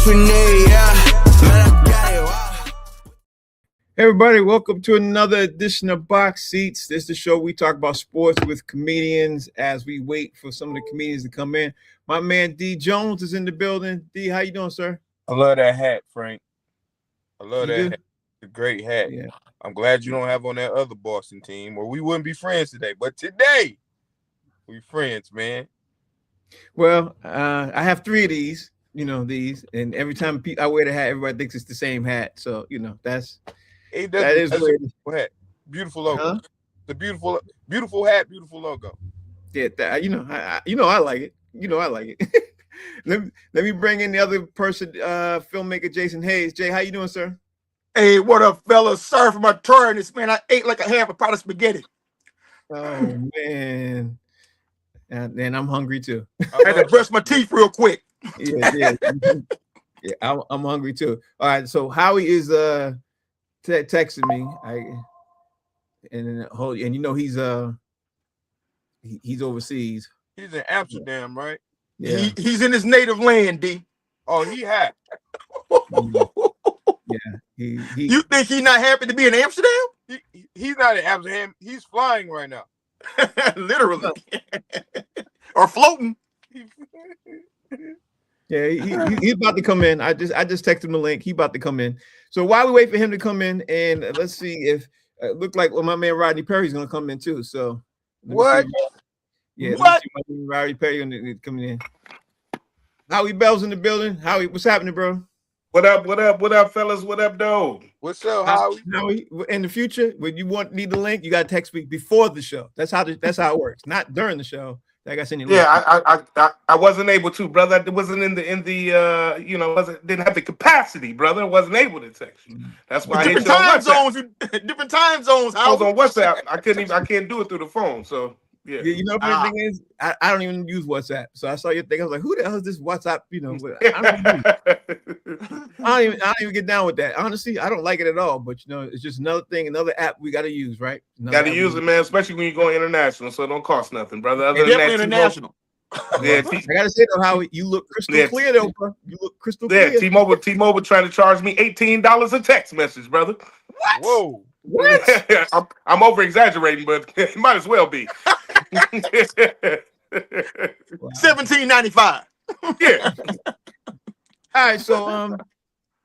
we need, yeah. Man, I got it, wow. Everybody, welcome to another edition of Box Seats. This is the show we talk about sports with comedians as we wait for some of the comedians to come in. My man D Jones is in the building. D, how you doing, sir? I love that hat, Frank. I love You that do? hat. It's a great hat. Yeah. I'm glad you don't have on that other Boston team, or we wouldn't be friends today. But today, we friends, man. Well, I have three of these, these, and every time I wear the hat, everybody thinks it's the same hat. So, that is That's a weird. beautiful hat. Beautiful logo. Huh? The beautiful hat, beautiful logo. Yeah, I like it. I like it. let me bring in the other person, filmmaker Jason Hayes. Jay, how you doing, sir? Hey, what up, fellas? Sorry for my tardiness, man. I ate like a half a pot of spaghetti. Oh man, and I'm hungry too. I had to brush my teeth real quick. Yeah. I'm hungry too. All right, so Howie is texting me. He's overseas. He's in Amsterdam, right? Yeah, He's in his native land, D. Oh, he hat. yeah. You think he's not happy to be in Amsterdam? He's not in Amsterdam. He's flying right now. Literally. Or floating. Yeah, he's about to come in. I just texted him the link. He's about to come in. So while we wait for him to come in, and let's see if it looked like my man Rodney Perry's gonna come in too. So what? Yeah, what? my man Rodney Perry coming in. Howie Bell's in the building. Howie, what's happening, bro? What up, fellas? What up, though? What's up, Howie? Howie, in the future, when you need the link, you got to text me before the show. That's how it works. Not during the show. I got send you. Yeah, I wasn't able to, brother. I wasn't in the didn't have the capacity, brother. I wasn't able to text you. That's why different time zones. Different time zones. I was on WhatsApp. I can't do it through the phone. So yeah. The thing is, I don't even use WhatsApp. So I saw your thing. I was like, who the hell is this WhatsApp? I don't even get down with that. Honestly, I don't like it at all. But it's just another thing, another app we got to use, right? Got to use it, man. Especially when you're going international, so it don't cost nothing, brother. Other than that, international. Yeah, I gotta say though, Howie, you look crystal clear though, bro. You look crystal clear. Yeah, T-Mobile trying to charge me $18 a text message, brother. What? Whoa. What? I'm over exaggerating, but it might as well be. $17.95. Yeah. All right, so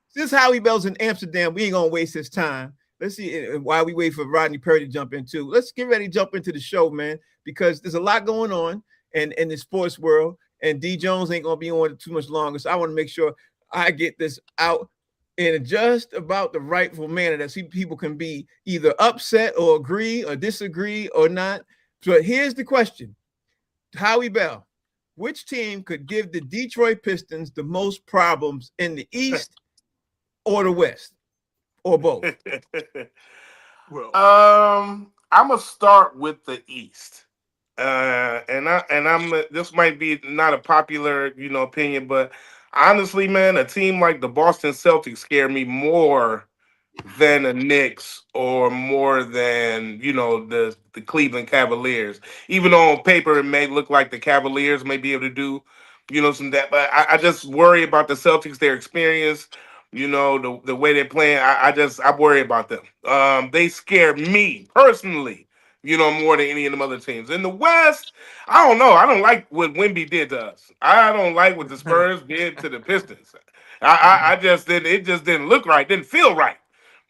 since Howie Bell's in Amsterdam, we ain't gonna waste his time. Let's see while we wait for Rodney Perry to jump in too. Let's get ready to jump into the show, man, because there's a lot going on in the sports world, and D Jones ain't gonna be on too much longer. So I want to make sure I get this out in just about the rightful manner that people can be either upset or agree or disagree or not. So here's the question. Howie Bell, which team could give the Detroit Pistons the most problems in the East or the West, or both? Well, I'm gonna start with the East, and I'm this might be not a popular opinion, but honestly, man, a team like the Boston Celtics scare me more than the Knicks or more than the Cleveland Cavaliers. Even though on paper it may look like the Cavaliers may be able to do some of that, but I just worry about the Celtics, their experience, the way they're playing. I worry about them. They scare me personally, more than any of them other teams. In the West, I don't know. I don't like what Wemby did to us. I don't like what the Spurs did to the Pistons. I just didn't. It just didn't look right. Didn't feel right.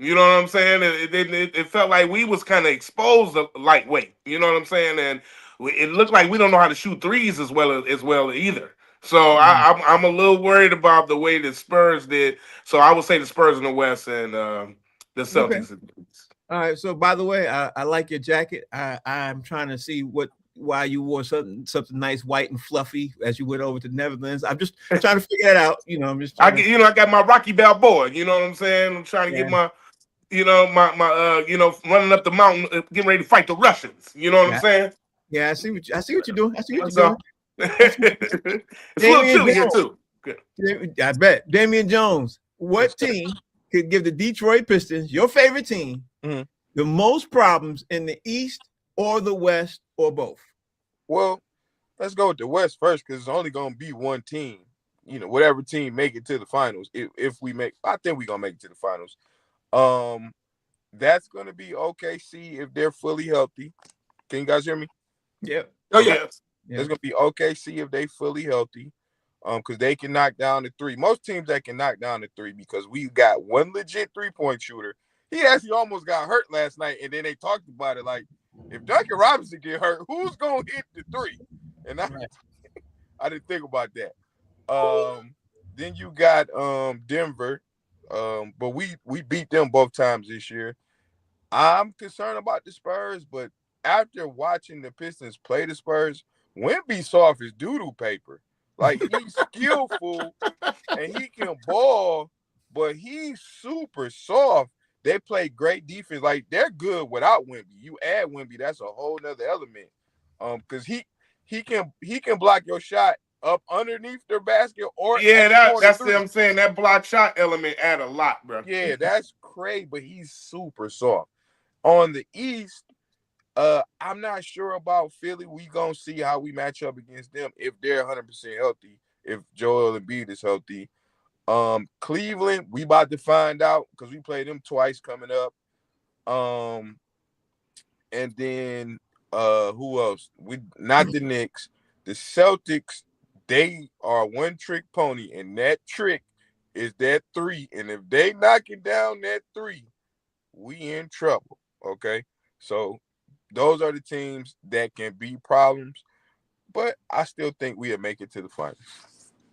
You know what I'm saying? It felt like we was kind of exposed lightweight. You know what I'm saying? And it looked like we don't know how to shoot threes as well either. So I'm a little worried about the way the Spurs did. So I would say the Spurs in the West and the Celtics. Okay. All right. So by the way, I like your jacket. I'm trying to see why you wore something nice, white and fluffy as you went over to the Netherlands. I'm just trying to figure that out. I'm just. I got my Rocky Balboa. You know what I'm saying? I'm trying to get my. Running up the mountain, getting ready to fight the Russians. You know what I'm saying? Yeah, I see what you're doing. It's a little chilly here too. Good. I bet. Damian Jones, what team could give the Detroit Pistons, your favorite team, the most problems in the East or the West or both? Well, let's go with the West first because it's only going to be one team whatever team make it to the finals. If we make, I think we're gonna make it to the finals. That's gonna be OKC if they're fully healthy. Can you guys hear me? Yeah. Oh yeah. It's gonna be OKC if they fully healthy. Because they can knock down the three. Most teams that can knock down the three, because we got one legit 3-point shooter. He actually almost got hurt last night, and then they talked about it like, if Duncan Robinson get hurt, who's gonna hit the three? And I didn't think about that. Then you got Denver, but we beat them both times this year. I'm concerned about the Spurs, but after watching the Pistons play the Spurs, Wemby soft as doo-doo paper. Like, he's skillful and he can ball, but he's super soft. They play great defense. Like, they're good without Wemby. You add Wemby, that's a whole nother element. Because he can block your shot up underneath their basket or that's what I'm saying. That block shot element add a lot, bro. Yeah, that's crazy, but he's super soft. On the East, I'm not sure about Philly. We gonna see how we match up against them if they're 100% healthy. If Joel Embiid is healthy, Cleveland, we about to find out because we play them twice coming up. And then who else? We not the Knicks, the Celtics. They are one trick pony, and that trick is that three. And if they knocking down that three, we in trouble. Okay, so. Those are the teams that can be problems, but I still think we'll make it to the finals.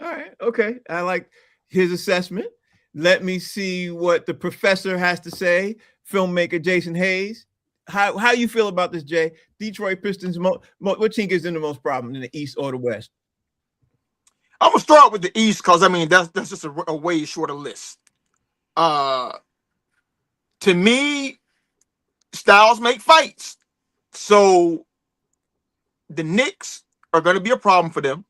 All right. Okay. I like his assessment. Let me see what the professor has to say. Filmmaker Jason Hayes. How you feel about this, Jay? Detroit Pistons. What team gives them the most problem in the East or the West? I'm gonna start with the East because that's just a way shorter list. To me, styles make fights. So the Knicks are going to be a problem for them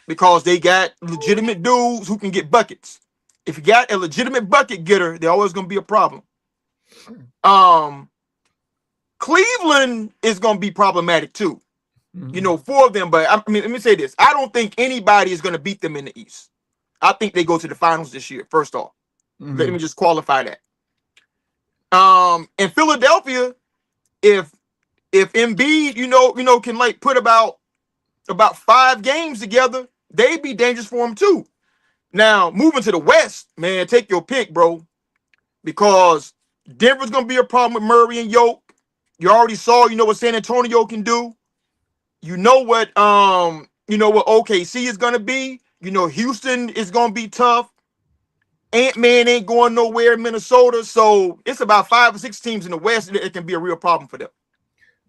because they got legitimate dudes who can get buckets. If you got a legitimate bucket getter, they're always going to be a problem. Cleveland is going to be problematic too. Mm-hmm. 4 of them, but I mean, let me say this. I don't think anybody is going to beat them in the East. I think they go to the finals this year, first off. Mm-hmm. Let me just qualify that. In Philadelphia, if Embiid, can like put about 5 games together, they'd be dangerous for him too. Now, moving to the West, man, take your pick, bro, because Denver's gonna be a problem with Murray and Yoke. You already saw, what San Antonio can do. What OKC is gonna be. Houston is gonna be tough. Ant-Man ain't going nowhere in Minnesota, so it's about 5 or 6 teams in the West that it can be a real problem for them.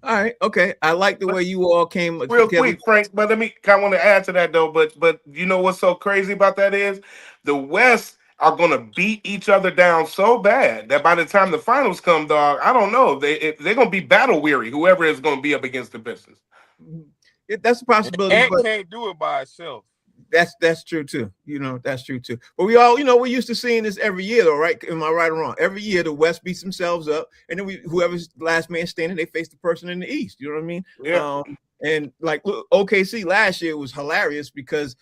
All right, okay. I like the way you all came real quick, Frank. But I want to add to that though. But you know what's so crazy about that is the West are going to beat each other down so bad that by the time the finals come, dog, I don't know. They're going to be battle weary. Whoever is going to be up against the Pistons. That's a possibility. And can't do it by itself. That's true too. That's true too. But we all, we're used to seeing this every year, though, right? Am I right or wrong? Every year the West beats themselves up, and then whoever's last man standing, they face the person in the East. You know what I mean? Yeah. And like OKC last year was hilarious because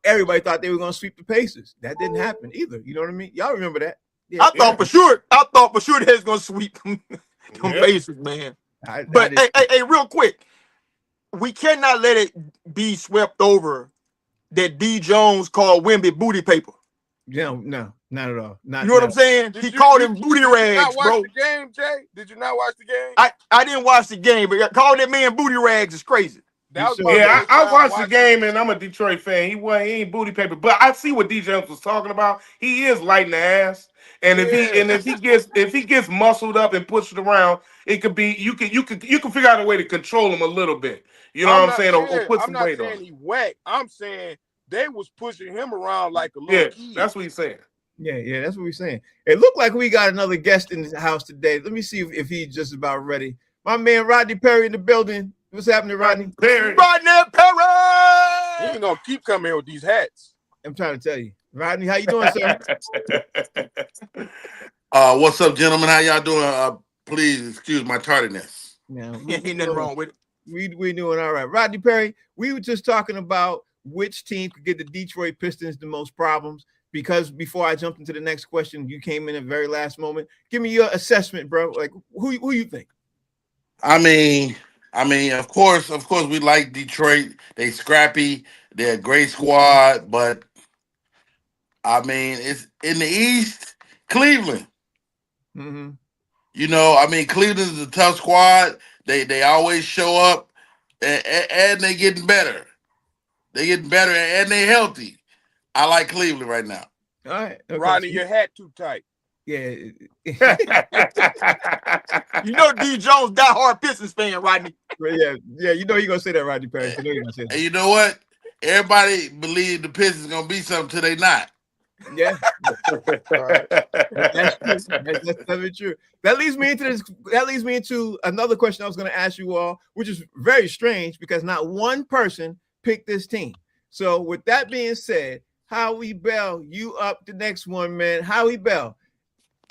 everybody thought they were going to sweep the Pacers. That didn't happen either. You know what I mean? Y'all remember that? Yeah, I thought for sure they was going to sweep them Pacers, man. But hey, real quick, we cannot let it be swept over that D. Jones called Wemby booty paper. Yeah, no, not at all. You know what I'm saying? He called him booty rags, bro. Did you not watch the game, Jay? Did you not watch the game? I didn't watch the game, but calling that man booty rags is crazy. I watched the game, and I'm a Detroit fan. He ain't booty paper, but I see what D. Jones was talking about. He is lighting the ass, and if he gets muscled up and pushed around, it could be you can figure out a way to control him a little bit. You know what I'm saying? Or put some weight on. I'm not saying he whack. I'm saying they was pushing him around like a little kid. That's what he's saying. Yeah, that's what we're saying. It looked like we got another guest in the house today. Let me see if he's just about ready. My man Rodney Perry in the building. What's happening, Rodney? Rodney Perry! He ain't gonna keep coming here with these hats. I'm trying to tell you. Rodney, how you doing, sir? What's up, gentlemen? How y'all doing? Please excuse my tardiness. Yeah, ain't nothing wrong with it. We doing all right. Rodney Perry, we were just talking about which team could give the Detroit Pistons the most problems? Because before I jumped into the next question, you came in at the very last moment. Give me your assessment, bro. Like who you think? I mean, of course, we like Detroit. They scrappy. They're a great squad, but I mean, it's in the East, Cleveland. Mm-hmm. You know, I mean, Cleveland is a tough squad. They always show up, and they getting better. They getting better, and they healthy. I like Cleveland right now. All right. Okay. Rodney, your hat too tight. Yeah. You know D. Jones, diehard Pistons fan, Rodney. Yeah. You know you're gonna say that, Rodney Parrish. I know you're gonna say that. And you know what? Everybody believe the Pistons gonna be something till they not. Yeah. That's true. That's definitely true. That leads me into another question I was going to ask you all, which is very strange because not one person picked this team. So with that being said, Howie Bell, you up the next one, man. Howie Bell,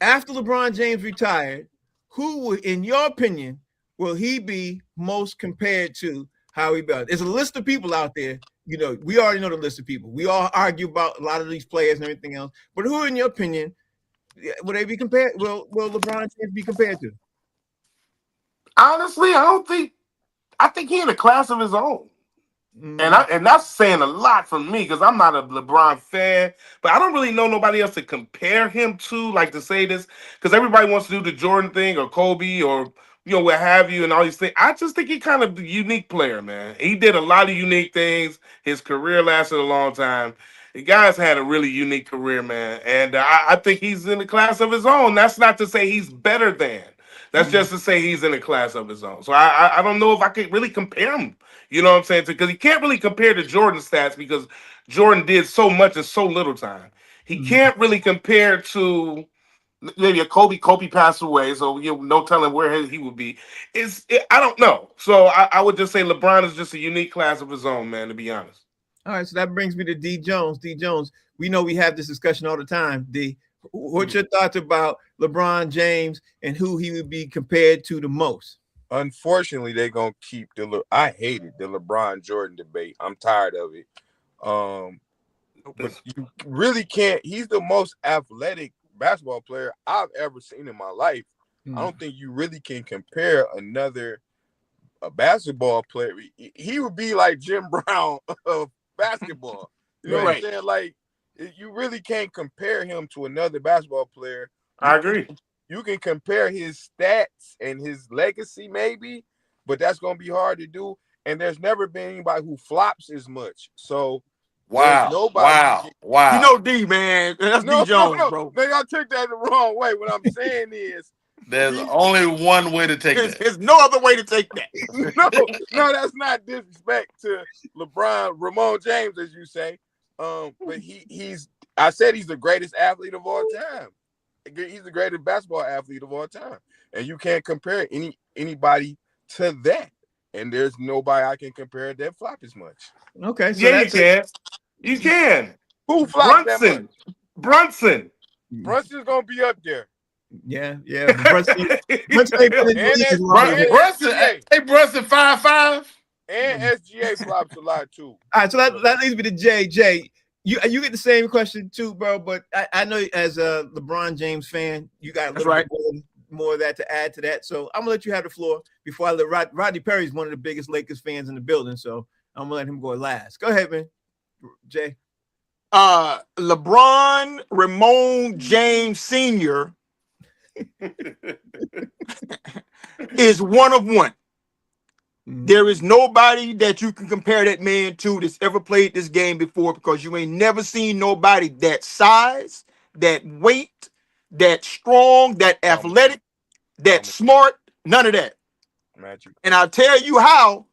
after LeBron James retired, who, in your opinion, will he be most compared to Howie Bell? There's a list of people out there. You know, we already know the list of people. We all argue about a lot of these players and everything else. But who, in your opinion, will they be compared? Will LeBron James be compared to? Honestly, I think he in a class of his own. Mm. And that's saying a lot for me because I'm not a LeBron fan, but I don't really know nobody else to compare him to, like to say this, because everybody wants to do the Jordan thing or Kobe or what have you and all these things. I just think he kind of a unique player, man. He did a lot of unique things. His career lasted a long time. The guy's had a really unique career, man, and I think he's in a class of his own. That's not to say he's better than. That's just to say he's in a class of his own. So I don't know if I could really compare him. You know what I'm saying? Because he can't really compare to Jordan's stats because Jordan did so much in so little time. He can't really compare to maybe a Kobe. Kobe passed away, so no telling where he would be. I don't know. So I would just say LeBron is just a unique class of his own, man, to be honest. All right, so that brings me to D. Jones. D. Jones, we know we have this discussion all the time. D, what's your thoughts about LeBron James and who he would be compared to the most? Unfortunately, they're gonna keep I hated the LeBron Jordan debate. I'm tired of it. But you really can't. He's the most athletic basketball player I've ever seen in my life. I don't think you really can compare a basketball player. He would be like Jim Brown of basketball. You know what I'm saying? Like, you really can't compare him to another basketball player. I agree. You can compare his stats and his legacy, maybe, but that's going to be hard to do. And there's never been anybody who flops as much. So, wow. You know, D, man, that's D Jones, bro. No, y'all took that the wrong way. What I'm saying is, there's only one way to take that. There's no other way to take that. no, that's not disrespect to Ramon James, as you say. But I said he's the greatest athlete of all time. He's the greatest basketball athlete of all time, and you can't compare anybody to that. And there's nobody I can compare that flop as much. Okay, so yeah, you can. You can. Who flops that much? Brunson. Brunson's gonna be up there. Yeah. Brunson, hey, Brunson 5'5", and SGA flops a lot too. All right, so that leads me to Jay. Jay, you get the same question too, bro. But I know as a LeBron James fan, you got a little bit more of that to add to that. So I'm gonna let you have the floor before I let Rodney Perry is one of the biggest Lakers fans in the building. So I'm gonna let him go last. Go ahead, man. Jay. LeBron Ramon James Sr. is one of one. There is nobody that you can compare that man to that's ever played this game before because you ain't never seen nobody that size, that weight, that strong, that athletic, that smart, none of that. Magic. And I'll tell you how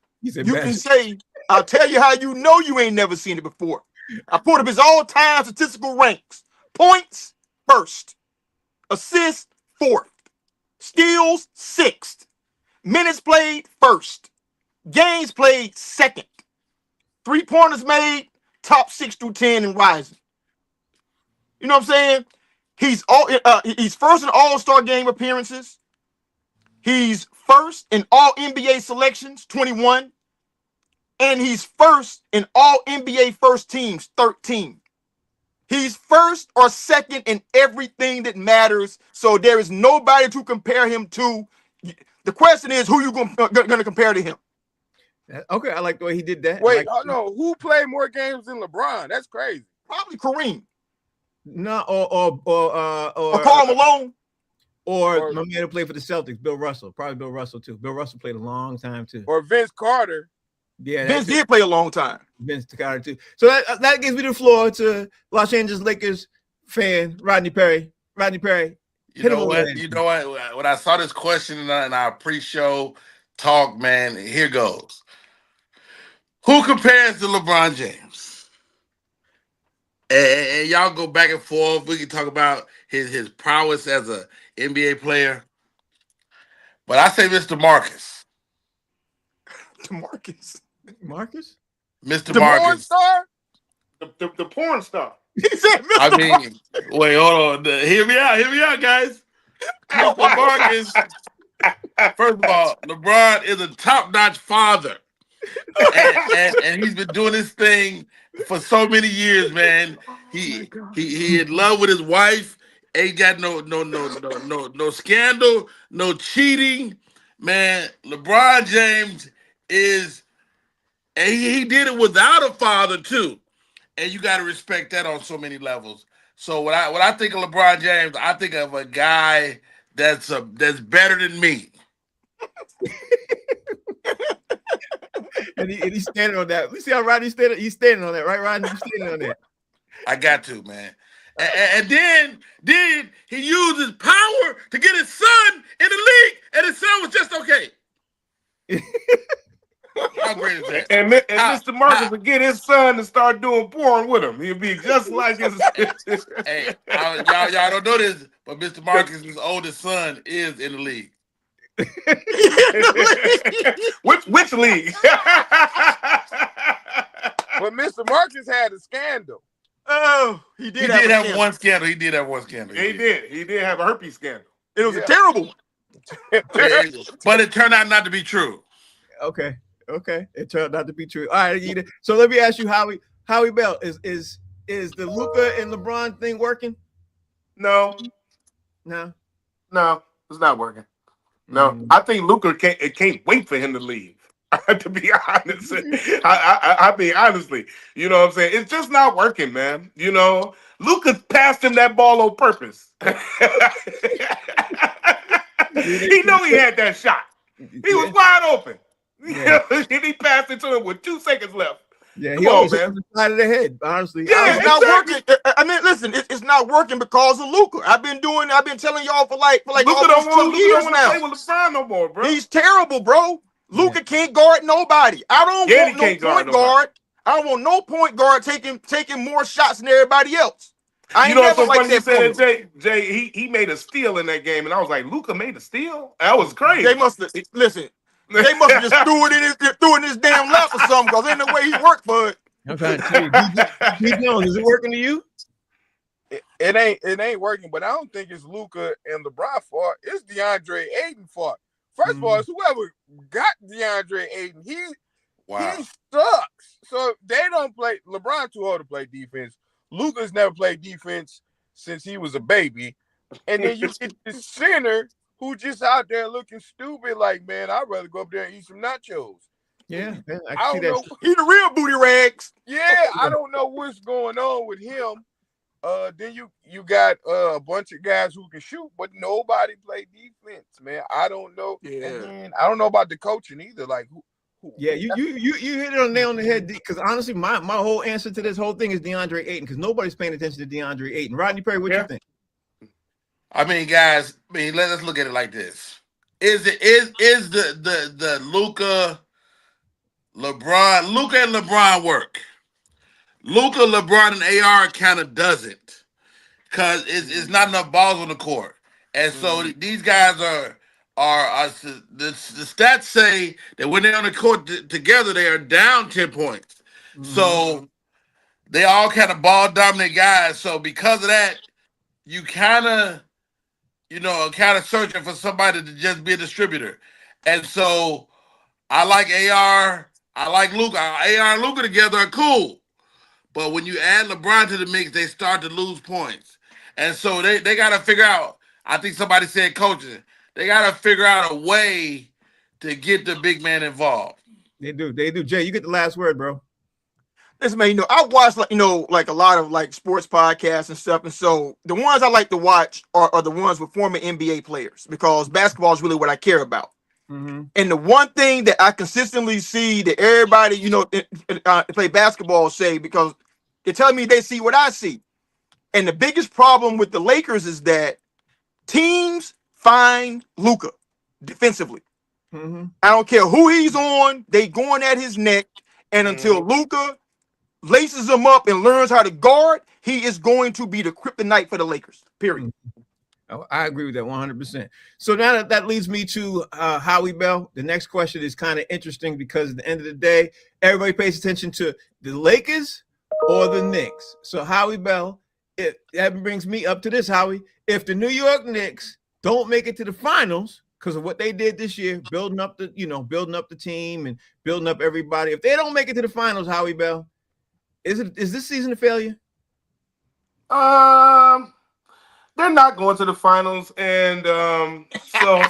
I'll tell you how you know you ain't never seen it before. I pulled up his all-time statistical ranks. Points, first. Assists, fourth. Steals, sixth. Minutes played, first. Games played, second. 3-pointers made, top 6 through 10 and rising. You know what I'm saying? He's first in All-Star game appearances. He's first in All NBA selections, 21. and he's first in all NBA first teams, 13. He's first or second in everything that matters. So there is nobody to compare him to. The question is, who you going to compare to him? Okay, I like the way he did that. Wait, no, who played more games than LeBron? That's crazy. Probably Kareem. No, Or Karl Malone. Or my man who played for the Celtics, Bill Russell. Probably Bill Russell too. Bill Russell played a long time too. Or Vince Carter. Yeah, Vince did play a long time. Vince Carter too. So that gives me the floor to Los Angeles Lakers fan Rodney Perry. Rodney Perry. You know what? You know what? When I saw this question in our pre-show talk, man, here goes. Who compares to LeBron James? And y'all go back and forth. We can talk about his prowess as a NBA player. But I say Mr. Marcus. DeMarcus. Marcus? Mr. The Marcus. porn star? The porn star. He said Mr. I mean, wait, hold on. Hear me out, guys. Mr. Marcus. First of all, LeBron is a top-notch father. And he's been doing this thing for so many years, man. He in love with his wife. Ain't got no scandal, no cheating. Man, LeBron James is, and he did it without a father too. And you got to respect that on so many levels. So when I think of LeBron James, I think of a guy that's better than me. and he's standing on that. We see how Rodney's standing. He's standing on that, right, Rodney? He's standing on that. I got to, man. And then he used his power to get his son in the league, and his son was just okay. How great is that? And Mr. Marcus would get his son to start doing porn with him. He'd be just like his. Hey, y'all don't know this, but Mr. Marcus's oldest son is in the league. Which league? But Mr. Marcus had a scandal. Oh, he did have one scandal. He did have one scandal. He did have a herpes scandal. It was a terrible one. But it turned out not to be true. Okay. It turned out to be true. All right, so let me ask you, Howie Bell, is the Luka and LeBron thing working? No, it's not working. No, I think Luka can't wait for him to leave. To be honest, I mean honestly, you know what I'm saying? It's just not working, man. You know, Luka passed him that ball on purpose. He know he had that shot. He was wide open. Yeah. And he passed it to him with 2 seconds left. Yeah, Come on, man. On the side of the head, honestly. Yeah, it's not working. I mean, listen, it's not working because of Luka. I've been telling y'all for like Luka almost don't 2 years want to now. play with LeBron no more, bro. He's terrible, bro. Luka can't guard nobody. I don't want no point guard. I don't want no point guard taking more shots than everybody else. I ain't never like that. Said Jay, he made a steal in that game, and I was like, Luka made a steal? That was crazy. They must have just threw it in his damn lap or something, because ain't no way he worked for it. I'm trying to tell you, D. Jones, is it working to you? It ain't working, but I don't think it's Luka and LeBron fault. It's DeAndre Ayton fault. First of all, it's whoever got DeAndre Ayton. He sucks. So they don't play. LeBron too old to play defense. Luka's never played defense since he was a baby. And then you get the center who just out there looking stupid. Like, man, I'd rather go up there and eat some nachos. Yeah, I I can see don't that. know. He the real booty rags. Yeah, I don't know what's going on with him. Then you got a bunch of guys who can shoot, but nobody play defense, man. I don't know. Yeah. And then I don't know about the coaching either. Like, who Yeah, you hit it on the nail on the head, because honestly, my whole answer to this whole thing is DeAndre Ayton, because nobody's paying attention to DeAndre Ayton. Rodney Perry, what you think? I mean, guys, let's look at it like this. Is the Luka and LeBron work? Luka, LeBron, and AR kind of doesn't, because it's not enough balls on the court, and so these guys are the stats say that when they're on the court together, they are down 10 points. So they all kind of ball dominant guys. So because of that, you kind of searching for somebody to just be a distributor, and so I like AR I like Luka. AR and Luka together are cool. But when you add LeBron to the mix, they start to lose points. And so they got to figure out, I think somebody said coaching, they got to figure out a way to get the big man involved. They do. Jay, you get the last word, bro. Listen, man, I watch like a lot of like sports podcasts and stuff, and so the ones I like to watch are the ones with former NBA players because basketball is really what I care about. Mm-hmm. And the one thing that I consistently see that everybody play basketball say, because they're telling me they see what I see, and the biggest problem with the Lakers is that teams find Luka defensively. Mm-hmm. I don't care who he's on, they going at his neck, and until Luka laces him up and learns how to guard, he is going to be the kryptonite for the Lakers. Period. Oh, I agree with that 100%. So now that leads me to Howie Bell. The next question is kind of interesting because at the end of the day, everybody pays attention to the Lakers or the Knicks. So Howie Bell, that brings me up to this, Howie. If the New York Knicks don't make it to the finals because of what they did this year, building up the team and building up everybody, if they don't make it to the finals, Howie Bell, is this season a failure? They're not going to the finals, and so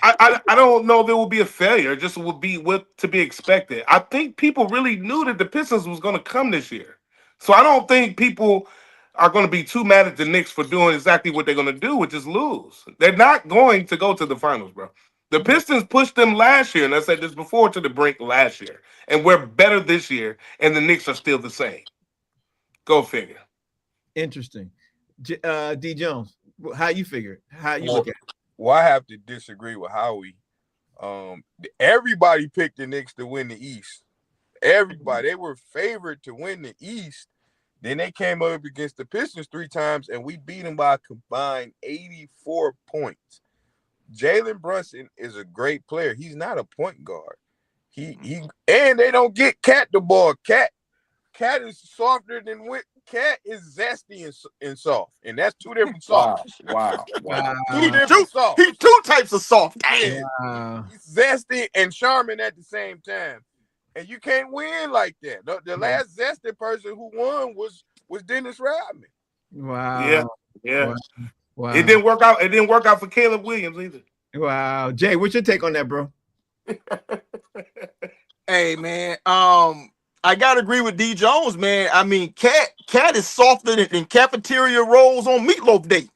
I don't know if it will be a failure. It just will be what to be expected. I think people really knew that the Pistons was going to come this year, so I don't think people are going to be too mad at the Knicks for doing exactly what they're going to do, which is lose. They're not going to go to the finals, bro. The Pistons pushed them last year, and I said this before, to the brink last year, and we're better this year, and the Knicks are still the same. Go figure. Interesting. D Jones, how you figure? How you look at it? Well, I have to disagree with Howie. Everybody picked the Knicks to win the East. Everybody. They were favored to win the East. Then they came up against the Pistons 3 times, and we beat them by a combined 84 points. Jalen Brunson is a great player. He's not a point guard. And they don't get Cat the ball. Cat is softer than Cat is zesty and soft, and that's 2 different softs. Wow. 2 different softs. He's 2 types of soft. Yeah. He's zesty and charming at the same time, and you can't win like that. The last zesty person who won was Dennis Rodman. Wow. Yeah. Wow. It didn't work out. It didn't work out for Caleb Williams either. Wow. Jay, what's your take on that, bro? Hey, man. I gotta agree with D Jones, man. I mean, Cat is softer than cafeteria rolls on Meatloaf Day.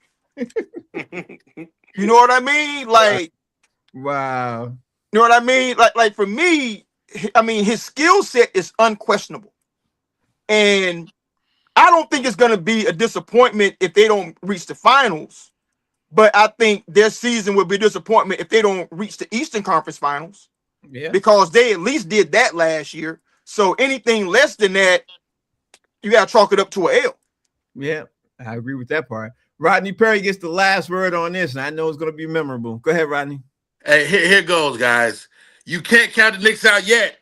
You know what I mean? Like, wow. You know what I mean? Like for me, I mean, his skill set is unquestionable, and I don't think it's gonna be a disappointment if they don't reach the finals. But I think their season would be a disappointment if they don't reach the Eastern Conference Finals. Yeah. Because they at least did that last year. So anything less than that, you got to chalk it up to an L. Yeah, I agree with that part. Rodney Perry gets the last word on this, and I know it's going to be memorable. Go ahead, Rodney. Hey, here goes, guys. You can't count the Knicks out yet.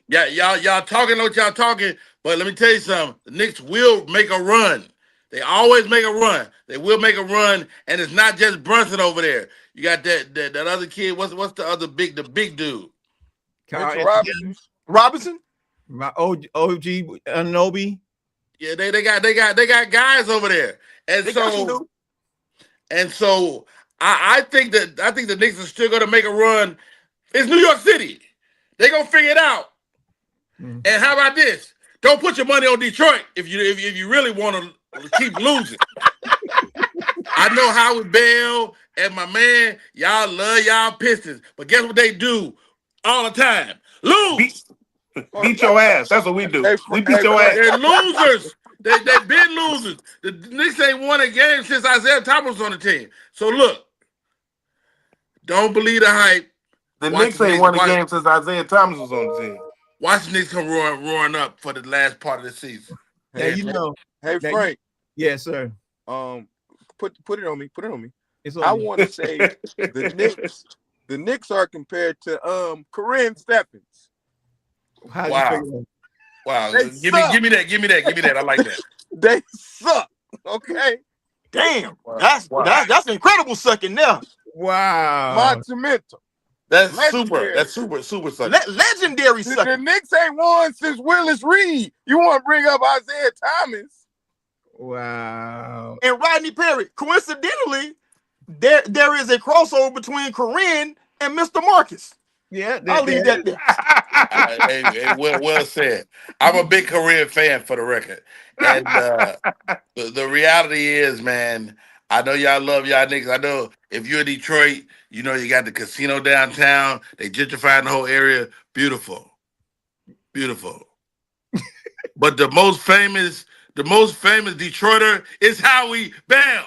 Yeah, y'all talking what y'all talking, but let me tell you something. The Knicks will make a run. They always make a run. They will make a run, and it's not just Brunson over there. You got that other kid. What's the other big dude? Robinson? OG Anunoby. Yeah, they got guys over there, and so I think the Knicks are still going to make a run. It's New York City. They're going to figure it out. And how about this? Don't put your money on Detroit if you really want to keep losing. I know Howard Bell and my man, y'all love y'all Pistons, but guess what they do all the time? Lose. Beat your ass. That's what we do. We beat your ass. They're losers. They've been losers. The Knicks ain't won a game since Isaiah Thomas was on the team. So look, don't believe the hype. The Knicks ain't won a game since Isaiah Thomas was on the team. Watch the Knicks come roaring up for the last part of the season. Hey, Frank. Yes, sir. Put it on me. Put it on me. I want to say the Knicks are compared to Corinne Stephens. Wow. Give me that. I like that. They suck. Okay. Damn. That's incredible sucking now. Wow. Monumental. That's Legendary. super sucky. Legendary The sucker. Knicks ain't won since Willis Reed. You want to bring up Isaiah Thomas? Wow. And Rodney Perry. Coincidentally, there is a crossover between Corinne and Mr. Marcus. Yeah, I'll leave that there. Hey, well said. I'm a big Korean fan for the record. And the reality is, man, I know y'all love y'all niggas. I know if you're in Detroit, you know you got the casino downtown. They gentrifying the whole area. Beautiful. But the most famous Detroiter is Howie Bell.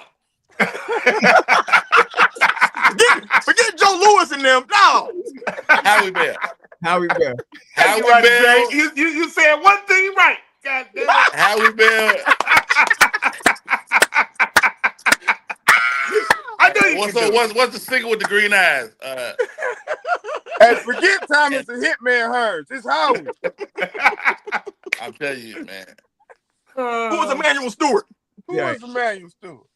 Forget Joe Louis and them. No. Howie Bell. Howie Bell. Howie You're right, Bell. Jay. You said one thing right. God damn it. Howie Bell. I know you can do it. What's the singer with the green eyes? Hey, forget Thomas and Hitman Hearns. It's Howie. I'm telling you, man. Who was Emmanuel Stewart? Who Yeah. was Emmanuel Stewart?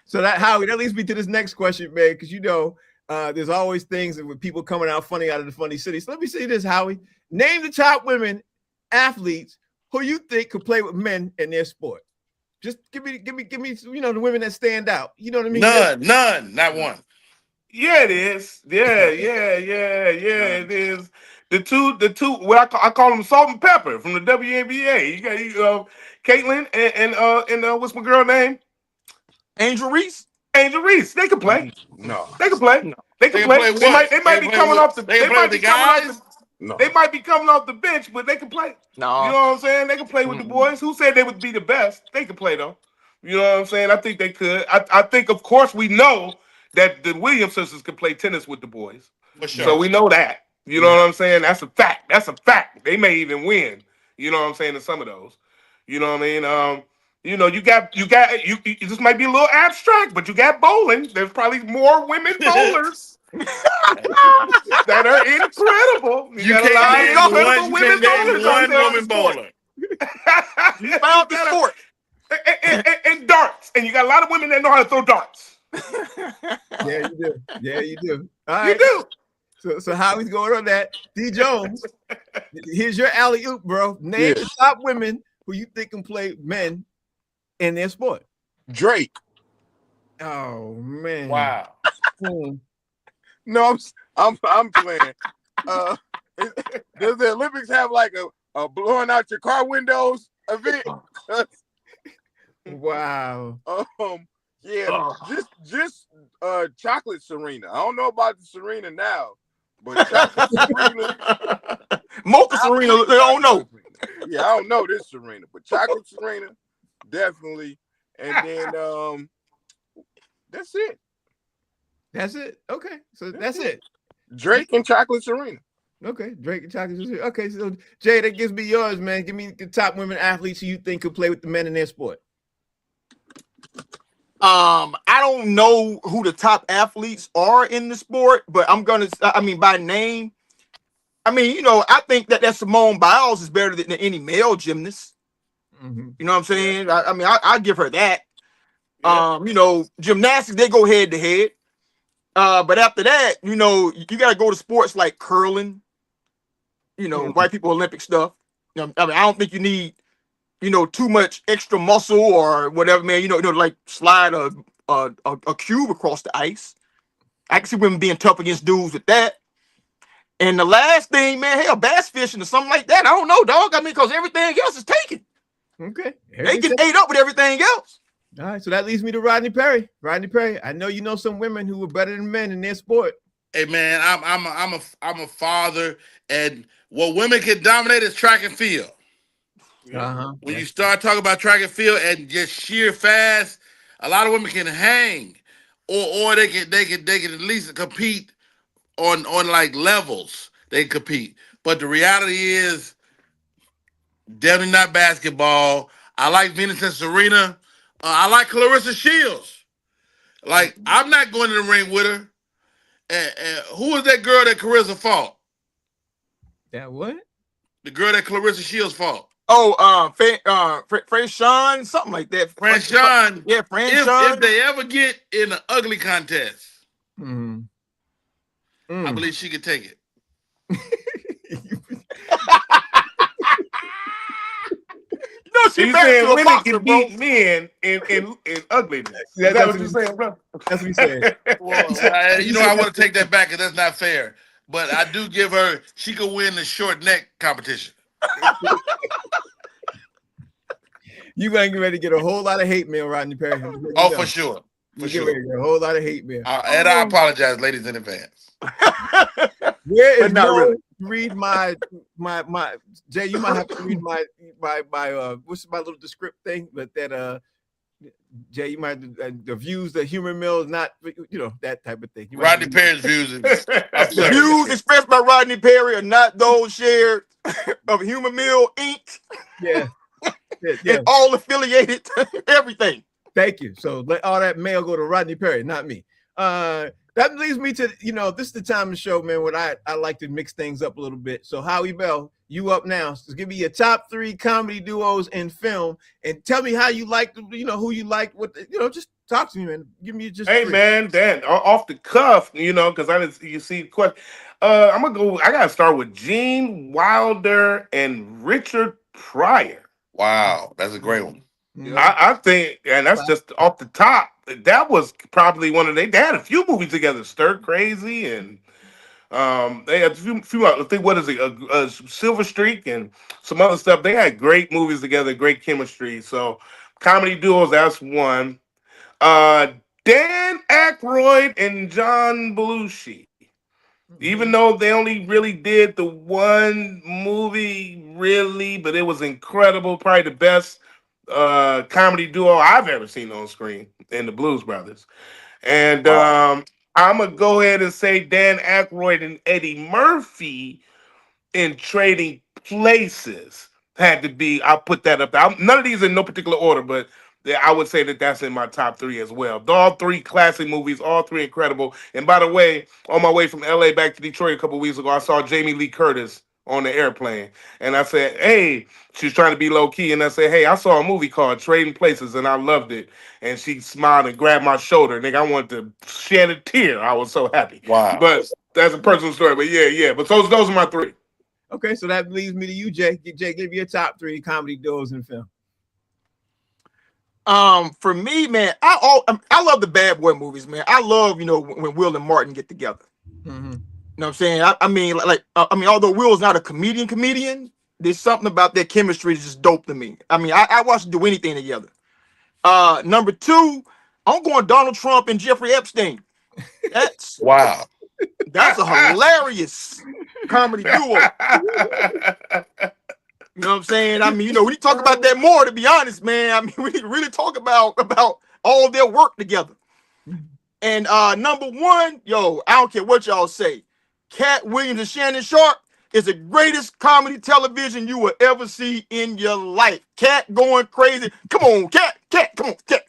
So that Howie, that leads me to this next question, man, because you know there's always things with people coming out funny out of the funny city. So let me see this, Howie. Name the top women athletes who you think could play with men in their sport. Just give me, you know, the women that stand out. You know what I mean? None, not one. Yeah, it is. Yeah, it is. The two. What I call them salt and pepper from the WNBA. You got Caitlin and what's my girl name? Angel Reese. Angel Reese. They can play. No. They can play. No. They can They play. can play what? They might be coming off the. They They can play might with be the coming off guys. the. No. They might be coming off the bench, but they can play. No. You know what I'm saying? They can play with the boys. Who said they would be the best? They can play though. You know what I'm saying? I think they could. I think, of course, we know that the Williams sisters can play tennis with the boys. For sure. So we know that. You know what I'm saying? That's a fact. That's a fact. They may even win. You know what I'm saying? In some of those. You know what I mean? You know, you this might be a little abstract, but you got bowling. There's probably more women bowlers that are incredible. You got a lot of incredible women bowlers out one there on woman the sport. bowler. You found the sport. And darts. And you got a lot of women that know how to throw darts. Yeah, you do. Yeah, you do. All You right. do. So Howie's going on that. D Jones, here's your alley oop, bro. Name the top women who you think can play men in their sport. Drake. Oh man! Wow. No, I'm playing. Does the Olympics have like a blowing out your car windows event? Wow. Yeah, just chocolate Serena. I don't know about the Serena now, but chocolate Serena, Mocha Serena, they don't know. Yeah, I don't know this Serena, but chocolate Serena, definitely. And then that's it. That's it. Okay, so that's it. Drake and chocolate Serena. Okay, Drake and chocolate. Okay, so Jay, that gives me yours, man. Give me the top women athletes who you think could play with the men in their sport. I don't know who the top athletes are in the sport, but by name, you know, I think that Simone Biles is better than any male gymnast. Mm-hmm. You know what I'm saying? I give her that. Yeah. You know, gymnastics, they go head to head. But after that, you know, you got to go to sports like curling, you know, white people Olympic stuff. You know, I don't think you need, you know, too much extra muscle or whatever, man. You know, like slide a cube across the ice. I can see women being tough against dudes with that. And the last thing, man, hell, bass fishing or something like that. I don't know, dog. Because everything else is taken. Okay. They get ate up with everything else. All right, so that leads me to Rodney Perry. Rodney Perry, I know you know some women who were better than men in their sport. Hey man, I'm a father, and what women can dominate is track and field. When you start talking about track and field and just sheer fast, a lot of women can hang, or they can at least compete on like levels. They can compete, but the reality is definitely not basketball. I like Venus and Serena. I like Clarissa Shields. Like, I'm not going to the ring with her. Who was that girl that Clarissa fought? That what? The girl that Clarissa Shields fought. Oh, Franshawn, something like that. Franshawn. Yeah, Franshawn. If they ever get in an ugly contest, Mm-hmm. I believe she could take it. She You married saying to a women boxer, can bro. beat men in ugliness? Is That's that what what you're saying, bro? That's what he said. Well, I want to take that back, and that's not fair. But I do give her. She could win the short neck competition. You gonna get ready to get a whole lot of hate mail, Rodney Perry. Oh, for sure. You get ready to get a whole lot of hate mail. And I apologize, ladies, in advance. Where is But not Mo really. to read my Jay? You might have to read my what's my little descript thing, but that Jay, you might the views that humor mill is not, that type of thing. Rodney Perry's views is The absurd. views expressed by Rodney Perry are not those shared of Humor Mill Inc. Yeah. And all affiliated, everything. Thank you. So let all that mail go to Rodney Perry, not me. That leads me to, this is the time of the show, man, when I like to mix things up a little bit. So Howie Bell, you up now. So give me your top 3 comedy duos in film and tell me how you like, who you like, just talk to me, man. Give me just 3. Man, Dan, off the cuff, because I didn't you see question. I gotta start with Gene Wilder and Richard Pryor. Wow, that's a great one. I think, and that's just off the top. That was probably one of they had a few movies together, Stir Crazy, and they had a few. I think what is it, a Silver Streak, and some other stuff. They had great movies together, great chemistry. So comedy duos, that's one. Dan Aykroyd and John Belushi. Even though they only really did the one movie, really, but it was incredible. Probably the best comedy duo I've ever seen on screen in the Blues Brothers. And I'm going to go ahead and say Dan Aykroyd and Eddie Murphy in Trading Places had to be, I'll put that up there. None of these in no particular order, but I would say that that's in my top 3 as well. All 3 classic movies, all 3 incredible. And by the way, on my way from LA back to Detroit a couple weeks ago, I saw Jamie Lee Curtis on the airplane. And I said, hey, she's trying to be low key. And I said, hey, I saw a movie called Trading Places and I loved it. And she smiled and grabbed my shoulder. Nigga, I wanted to shed a tear. I was so happy. Wow. But that's a personal story. But yeah. But those are my 3. Okay, so that leads me to you, Jay. Jay, give me your top 3 comedy duos in film. For me, man, I love the Bad Boy movies, man. I love, when Will and Martin get together. Mm-hmm. You know what I'm saying? I mean, although Will's not a comedian, there's something about their chemistry that's just dope to me. I mean, I watch them do anything together. Number 2, I'm going Donald Trump and Jeffrey Epstein. That's wow. That's a hilarious comedy duo. You know what I'm saying? I mean, we talk about that more, to be honest, man. I mean, we need to really talk about all their work together. And number 1, I don't care what y'all say. Cat Williams and Shannon Sharp is the greatest comedy television you will ever see in your life. Cat going crazy. Come on, Cat, come on, Cat.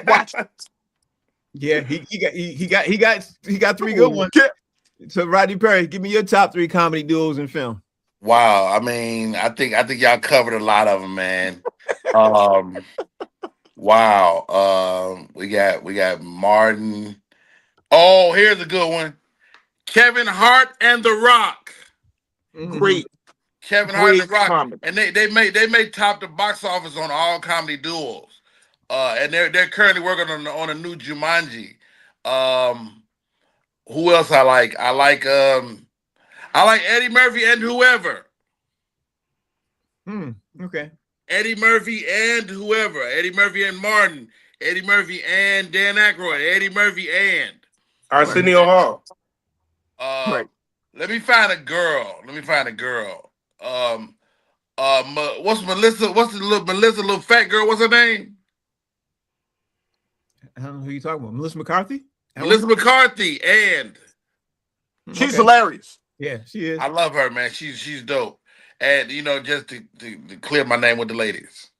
Watch it. Yeah, he got 3 good ones. Cat. So Rodney Perry, give me your top 3 comedy duos in film. Wow, I mean, I think y'all covered a lot of them, man. Wow, we got Martin. Oh, here's a good one: Kevin Hart and The Rock. Great. Kevin Hart and The Rock, comedy. and they made top the box office on all comedy duos. And they're currently working on a new Jumanji. Who else I like? I like Eddie Murphy and whoever. Okay. Eddie Murphy and whoever. Eddie Murphy and Martin. Eddie Murphy and Dan Aykroyd. Eddie Murphy and Arsenio Hall. Right. Let me find a girl. What's Melissa? What's the little fat girl? What's her name? I don't know who you talking about. Melissa McCarthy? Melissa McCarthy, and she's hilarious. Yeah, she is. I love her, man. She's dope. And just to clear my name with the ladies.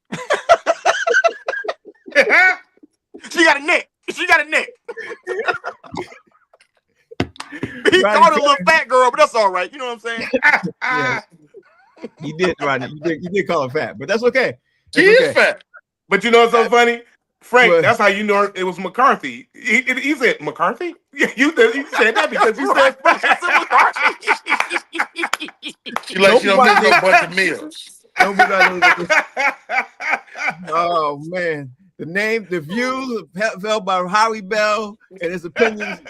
She got a neck. He called her a little fat girl, but that's all right. You know what I'm saying? Yeah. You did, Rodney. You did call her fat, but that's okay. She is fat. But you know what's so funny? Frank, Well- that's how you know it was McCarthy. He said McCarthy. Yeah, you said that because you said McCarthy. She like she don't miss no bunch of meals. Oh man, the views held by Howie Bell and his opinions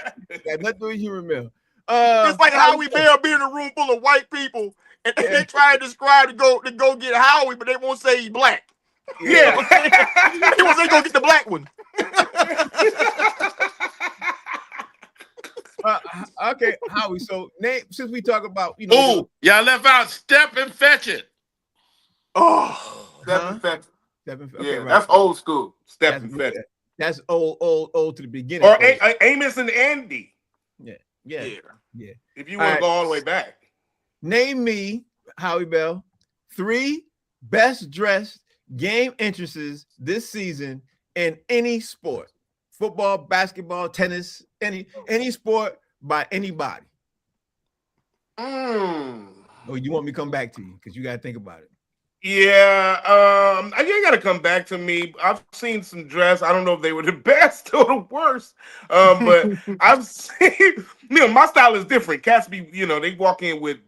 got nothing to do with humor mill. It's like Howie Bell being in a room full of white people, and they try to describe to go get Howie, but they won't say he's black. Yeah, They won't say go get the black one. Okay, Howie. So since we talk about Ooh, y'all left out Step and Fetch It. Oh, Stephen Fetch. Okay, right. That's old school. Stephen Fetch. That's old to the beginning. Or Amos and Andy. Yeah. If you want to go all the way back. Name me, Howie Bell, 3 best dressed game entrances this season in any sport. Football, basketball, tennis, any sport by anybody. Or you want me to come back to you because you got to think about it. Yeah, you ain't got to come back to me. I've seen some dress. I don't know if they were the best or the worst, but I've seen. My style is different. Cats be, they walk in with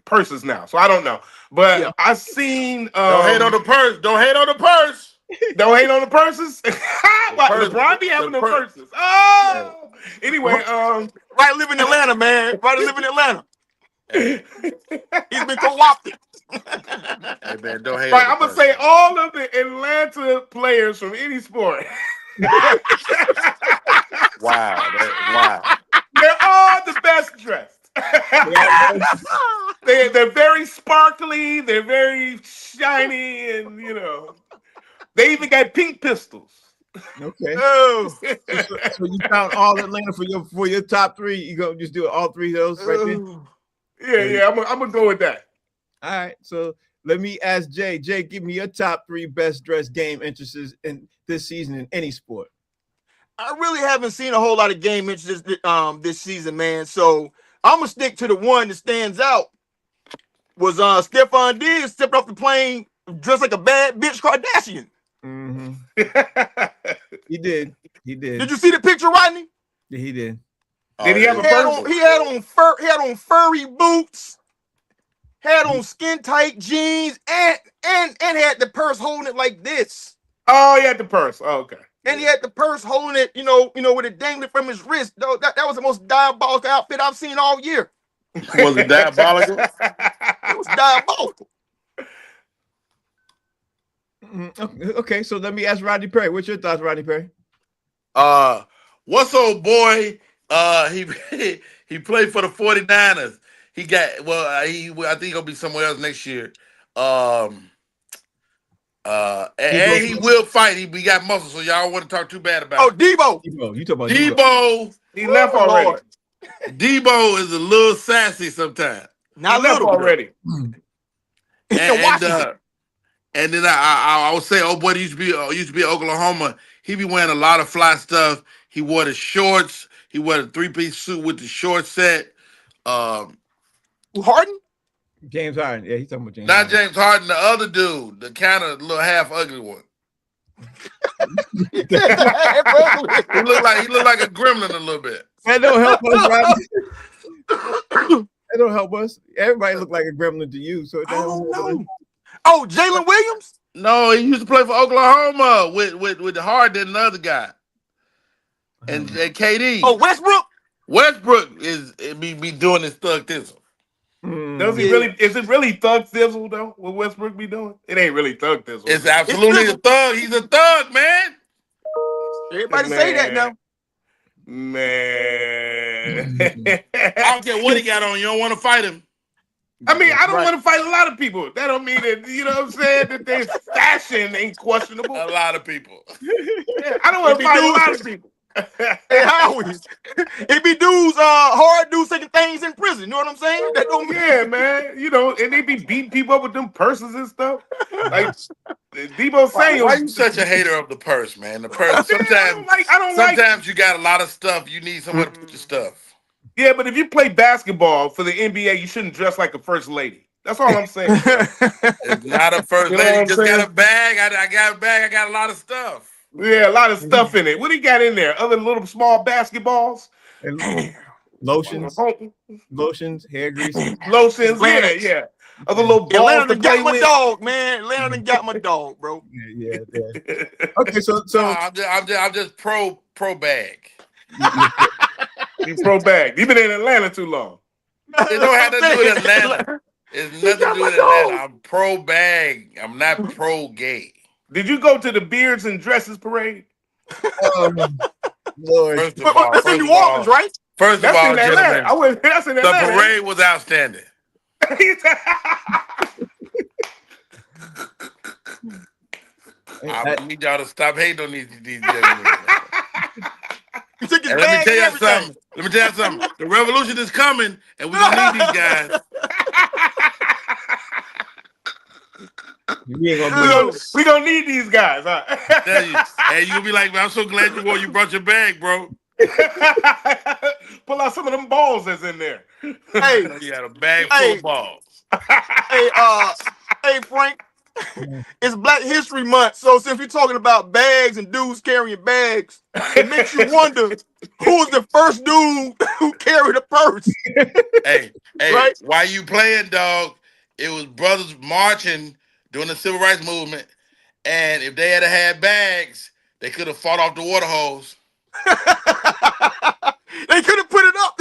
purses now, so I don't know. But yeah. I've seen. Don't hate on the purse. Don't hate on the purse. Don't hate on the purses. LeBron be having the purses. Oh, anyway, right, live in Atlanta, man. Right, live in Atlanta. He's been co-opted. Hey man, don't hate. Right, I'm gonna say all of the Atlanta players from any sport. Wow. They're all the best dressed. They're very sparkly. They're very shiny, and they even got pink pistols. Okay. Oh. So you found all Atlanta for your top 3. You go just do all 3 of those right there. Yeah. I'm gonna go with that. All right. So let me ask Jay. Jay, give me your top 3 best dressed game entrances in this season in any sport. I really haven't seen a whole lot of game entrances this season, man. So I'm gonna stick to the one that stands out. Was Stephon Diggs stepped off the plane dressed like a bad bitch Kardashian. Mm-hmm. He did. Did you see the picture, Rodney? Yeah, he did. Did he have a purse? He had on furry boots, had on skin tight jeans, and had the purse holding it like this. Oh, he had the purse. Oh, okay. And he had the purse holding it, with it dangling from his wrist. Though that was the most diabolical outfit I've seen all year. Was it diabolical? It was diabolical. Okay, so let me ask Rodney Perry. What's your thoughts, Rodney Perry? What's old boy? He played for the 49ers. He got I think he's gonna be somewhere else next year. And he will fight. He got muscle, so y'all want to talk too bad about it. Debo. You talk about Debo. He left already. Lord. Debo is a little sassy sometimes. Not left little already. And then I would say, oh boy, he used to be Oklahoma. He be wearing a lot of fly stuff. He wore the shorts. He wore the 3-piece suit with the short set. Harden? James Harden. Yeah, he's talking about James. Not James Harden, the other dude, the kind of little half ugly one. He looked like a gremlin a little bit. That don't help us, Rodney. That don't help us. Everybody look like a gremlin to you, so I don't know. Oh, Jalen Williams? No, he used to play for Oklahoma with Harden and the other guy. And KD. Oh, Westbrook? Westbrook be doing his thug thizzle. Does he really? Is it really thug thizzle though? What Westbrook be doing? It ain't really thug thizzle. It's absolutely a thug. He's a thug, man. Everybody say that now. Man. I don't care what he got on. You don't want to fight him. I mean, I don't want to fight a lot of people. That don't mean that, you know what I'm saying, that their fashion ain't questionable. A lot of people. Yeah, I don't want to fight a lot of people. Hey, Howie, it be dudes, hard dudes taking things in prison. You know what I'm saying? That don't mean. Yeah, man. And they be beating people up with them purses and stuff. Like Debo saying, why you such a hater of the purse, man? The purse. Sometimes you got a lot of stuff. You need somewhere to put your stuff. Yeah, but if you play basketball for the NBA, you shouldn't dress like a first lady. That's all I'm saying. It's not a first lady. Just got a bag. I got a bag. I got a lot of stuff. Yeah, a lot of stuff in it. What he got in there? Other little small basketballs? And Damn. lotions, hair greases. Lotions, Atlanta, yeah. Other little balls Atlanta to done play got my with. dog, man. Atlanta done got my dog, bro. Yeah. Okay, No, so I'm just pro bag. You pro bag. You been in Atlanta too long. It don't have to do with Atlanta. It's He nothing to got do my with Atlanta. dog. I'm pro bag. I'm not pro gay. Did you go to the Beards and Dresses parade? Lord, First of But all, that's in New Orleans, right? That's in Atlanta. gentlemen, That's in the Atlanta. parade was outstanding. I need y'all to stop hating on these gentlemen. He took his And let me bag tell and you everything. something. The revolution is coming, and we're gonna need these guys. we ain't gonna be. We gonna need these guys, huh? Tell you, and you'll be like, "Man, I'm so glad you brought your bag, bro." Pull out some of them balls that's in there. Hey, You had a bag full of balls. hey, Frank. It's Black History Month, so since we're talking about bags and dudes carrying bags, it makes you wonder who was the first dude who carried a purse. Hey, Right? why you playing, dog? It was brothers marching during the civil rights movement, and if they had bags, they could have fought off the water hose. They could have put it up.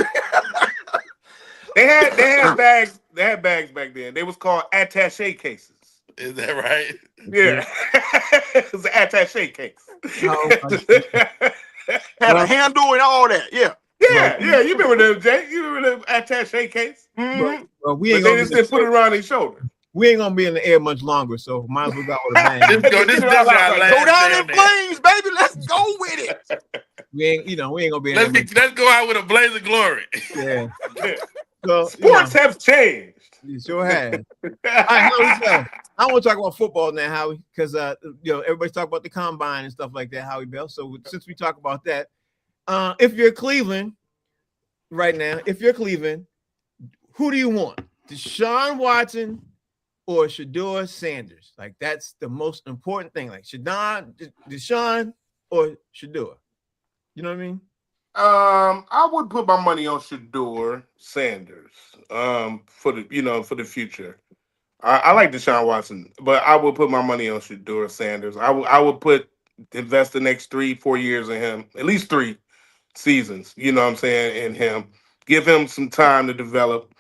They had bags. They had bags back then. They was called attaché cases. Is that right? Yeah, it was an attaché case. Had a handle and all that. Yeah. Yeah. You remember them, Jay? You remember the attaché case? Mm-hmm. Well, But they just didn't put it around their shoulder. We ain't gonna be in the air much longer, so might as well go with a bang. This guy Go down in flames, baby. Let's go with it. we ain't gonna be in Let's go out with a blaze of glory. Yeah. So Sports have changed. You sure have. All right, Howie, I want to talk about football now, Howie, because everybody's talking about the combine and stuff like that, Howie Bell. So since we talk about that, if you're Cleveland right now, who do you want? Deshaun Watson or Shedeur Sanders? Like, that's the most important thing. Like, Deshaun or Shedeur? You know what I mean? I would put my money on Shedeur Sanders for the future. I like Deshaun Watson, but I would put my money on Shedeur Sanders. I would invest the next 3-4 years in him, at least 3 seasons. You know what I'm saying? In him, give him some time to develop.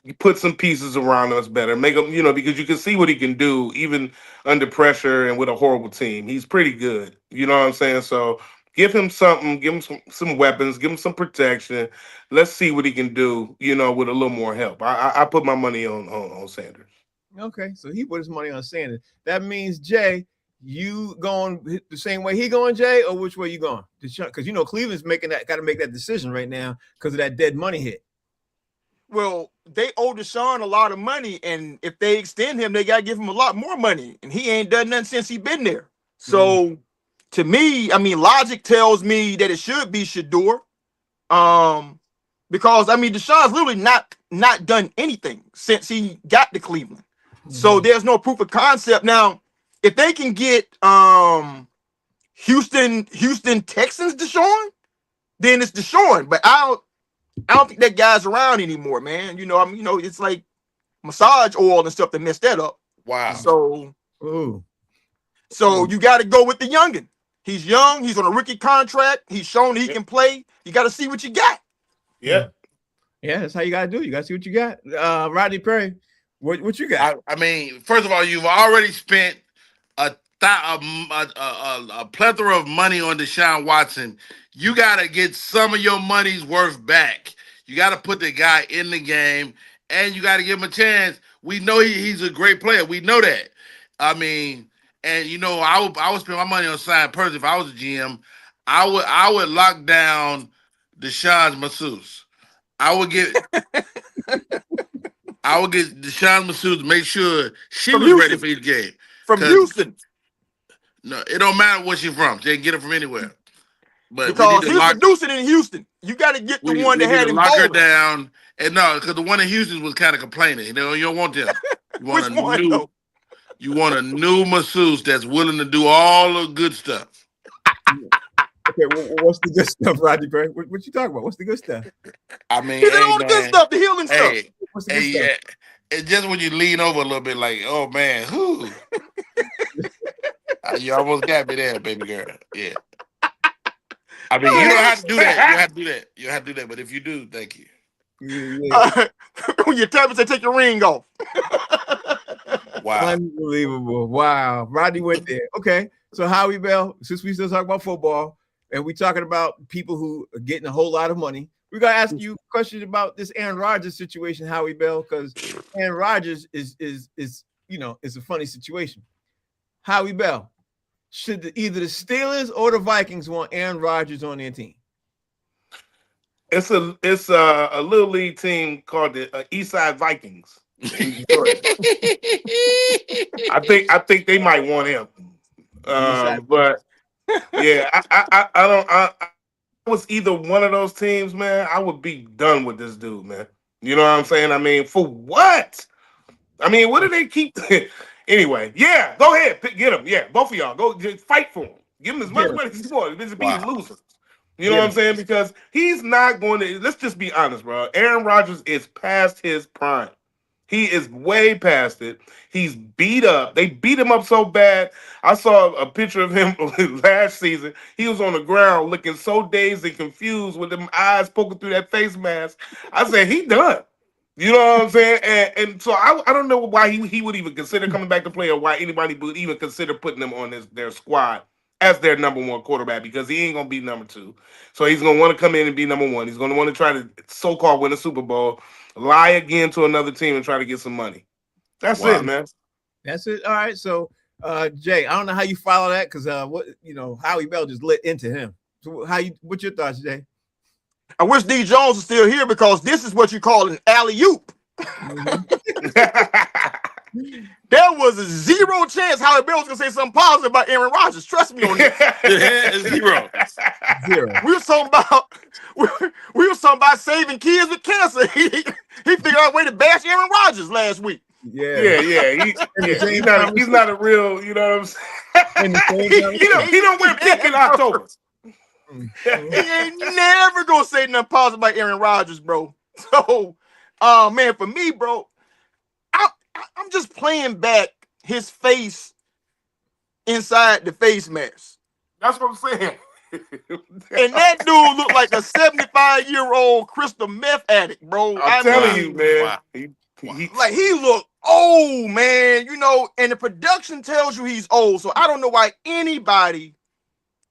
You put some pieces around us better, make him, because you can see what he can do even under pressure and with a horrible team. He's pretty good. You know what I'm saying? So give him something, give him some weapons, give him some protection. Let's see what he can do, with a little more help. I put my money on Sanders. Okay, so he put his money on Sanders. That means, Jay, you going the same way he going, Jay, or which way you going? Because Cleveland's got to make that decision right now because of that dead money hit. Well, they owe Deshaun a lot of money, and if they extend him, they got to give him a lot more money, and he ain't done nothing since he been there. So, to me, logic tells me that it should be Shedeur, because Deshaun's literally not done anything since he got to Cleveland. So there's no proof of concept. Now, if they can get Houston Texans Deshaun, then it's Deshaun. But I don't think that guy's around anymore, man. It's like massage oil and stuff that messed that up. Wow. So you got to go with the youngin. He's young. He's on a rookie contract. He's shown he can play. You got to see what you got. Yeah. Yeah, that's how you got to do. You got to see what you got. Rodney Perry, what you got? First of all, you've already spent a plethora of money on Deshaun Watson. You got to get some of your money's worth back. You got to put the guy in the game, and you got to give him a chance. We know he's a great player. We know that. I would spend my money on signing person. If I was a GM, I would lock down Deshaun's masseuse. I would get Deshaun masseuse to make sure she was ready for each game. From Houston. No, it don't matter where she's from. They can get it from anywhere. But because he's producing in Houston. You got to get the one that had him lock her bowling. down. And no, because the one in Houston was kind of complaining. You don't want them. You want Which one, though? You want a new masseuse that's willing to do all the good stuff. Okay, what's the good stuff, Rodney Perry? What you talking about? What's the good stuff? I mean, He did hey all the good man, stuff, the healing stuff. hey, What's the good hey, stuff? yeah. It's just when you lean over a little bit, like, oh man, whoo. You almost got me there, baby girl. Yeah. I mean, you don't have to do that. You don't have to do that. You don't have to do that. But if you do, thank you. Yeah. When you tap and say, take your ring off. Wow. Unbelievable. Wow. Rodney went there. Okay. So Howie Bell, since we still talk about football and we talking about people who are getting a whole lot of money, we're gonna ask you questions about this Aaron Rodgers situation, Howie Bell, because Aaron Rodgers is it's a funny situation. Howie Bell, should either the Steelers or the Vikings want Aaron Rodgers on their team? It's a little league team called the Eastside Vikings in Detroit. I think they might want him. But yeah, I was either one of those teams, man. I would be done with this dude, man. You know what I'm saying? I mean, for what? I mean, what do they keep? Anyway, yeah, go ahead, get him. Yeah, both of y'all go just fight for him. Give him as much money as you want. This is being losers. You know what I'm saying? Because he's not going to. Let's just be honest, bro. Aaron Rodgers is past his prime. He is way past it. He's beat up. They beat him up so bad. I saw a picture of him last season. He was on the ground looking so dazed and confused with them eyes poking through that face mask. I said, he done. You know what I'm saying? And so I don't know why he would even consider coming back to play or why anybody would even consider putting him on their squad as their number one quarterback because he ain't going to be number two. So he's going to want to come in and be number one. He's going to want to try to so-called win a Super Bowl, lie again to another team and try to get some money. That's it, man. That's it. All right. So, Jay, I don't know how you follow that because Howie Bell just lit into him. So what's your thoughts, Jay? I wish D Jones was still here because this is what you call an alley-oop. There was a zero chance Howie Bell was gonna say something positive about Aaron Rodgers. Trust me on this. Zero. We were talking about saving kids with cancer. He figured out a way to bash Aaron Rodgers last week. Yeah. He's not a real. You know what I'm saying? He don't wear pink in October. He ain't never gonna say nothing positive about Aaron Rodgers, bro. So, man, for me, bro, I'm just playing back his face inside the face mask. That's what I'm saying. And that dude looked like a 75-year-old crystal meth addict, bro. I'm telling you, man. Wow. He looked old, man. And the production tells you he's old. So I don't know why anybody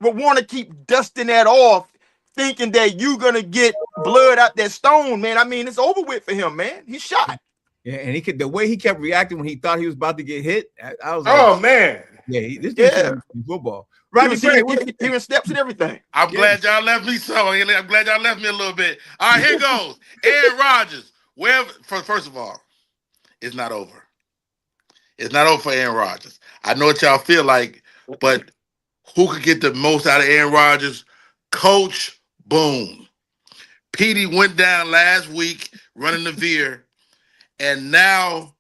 would want to keep dusting that off, thinking that you're gonna get blood out that stone, man. I mean, it's over with for him, man. He's shot. Yeah, and the way he kept reacting when he thought he was about to get hit, I was like, oh man, this dude football. Right, he was steps and everything. I'm glad y'all left me I'm glad y'all left me a little bit. All right, here goes. Aaron Rodgers. First of all, it's not over. It's not over for Aaron Rodgers. I know what y'all feel like, but who could get the most out of Aaron Rodgers? Coach Boone. Petey went down last week running the veer, and now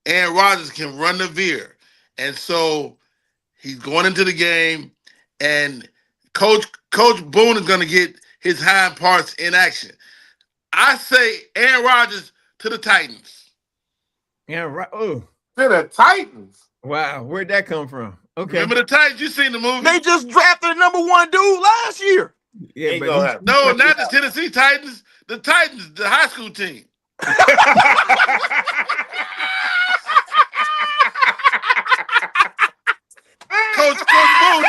Aaron Rodgers can run the veer. And so he's going into the game, and Coach Boone is going to get his hind parts in action. I say Aaron Rodgers to the Titans. To the Titans? Wow, where'd that come from? Okay. Remember the Titans? You seen the movie? They just drafted the number one dude last year. Yeah, but no, not the Tennessee Titans. The Titans, the high school team. Coach Boone,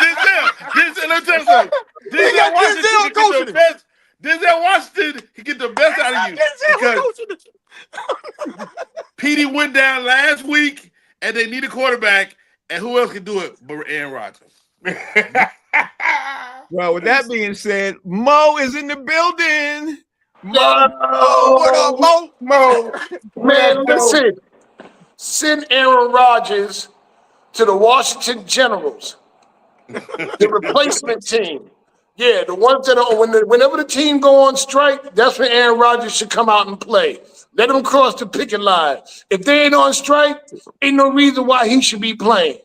Denzel Washington, he get the best out of you. Because Petey went down last week, and they need a quarterback, and who else can do it but Aaron Rodgers? Well, with that being said, Mo is in the building. What up, Mo? Mo, man, listen. Send Aaron Rodgers to the Washington Generals, the replacement team. Yeah, the ones that are whenever the team go on strike, that's when Aaron Rodgers should come out and play. Let them cross the picket line. If they ain't on strike, ain't no reason why he should be playing.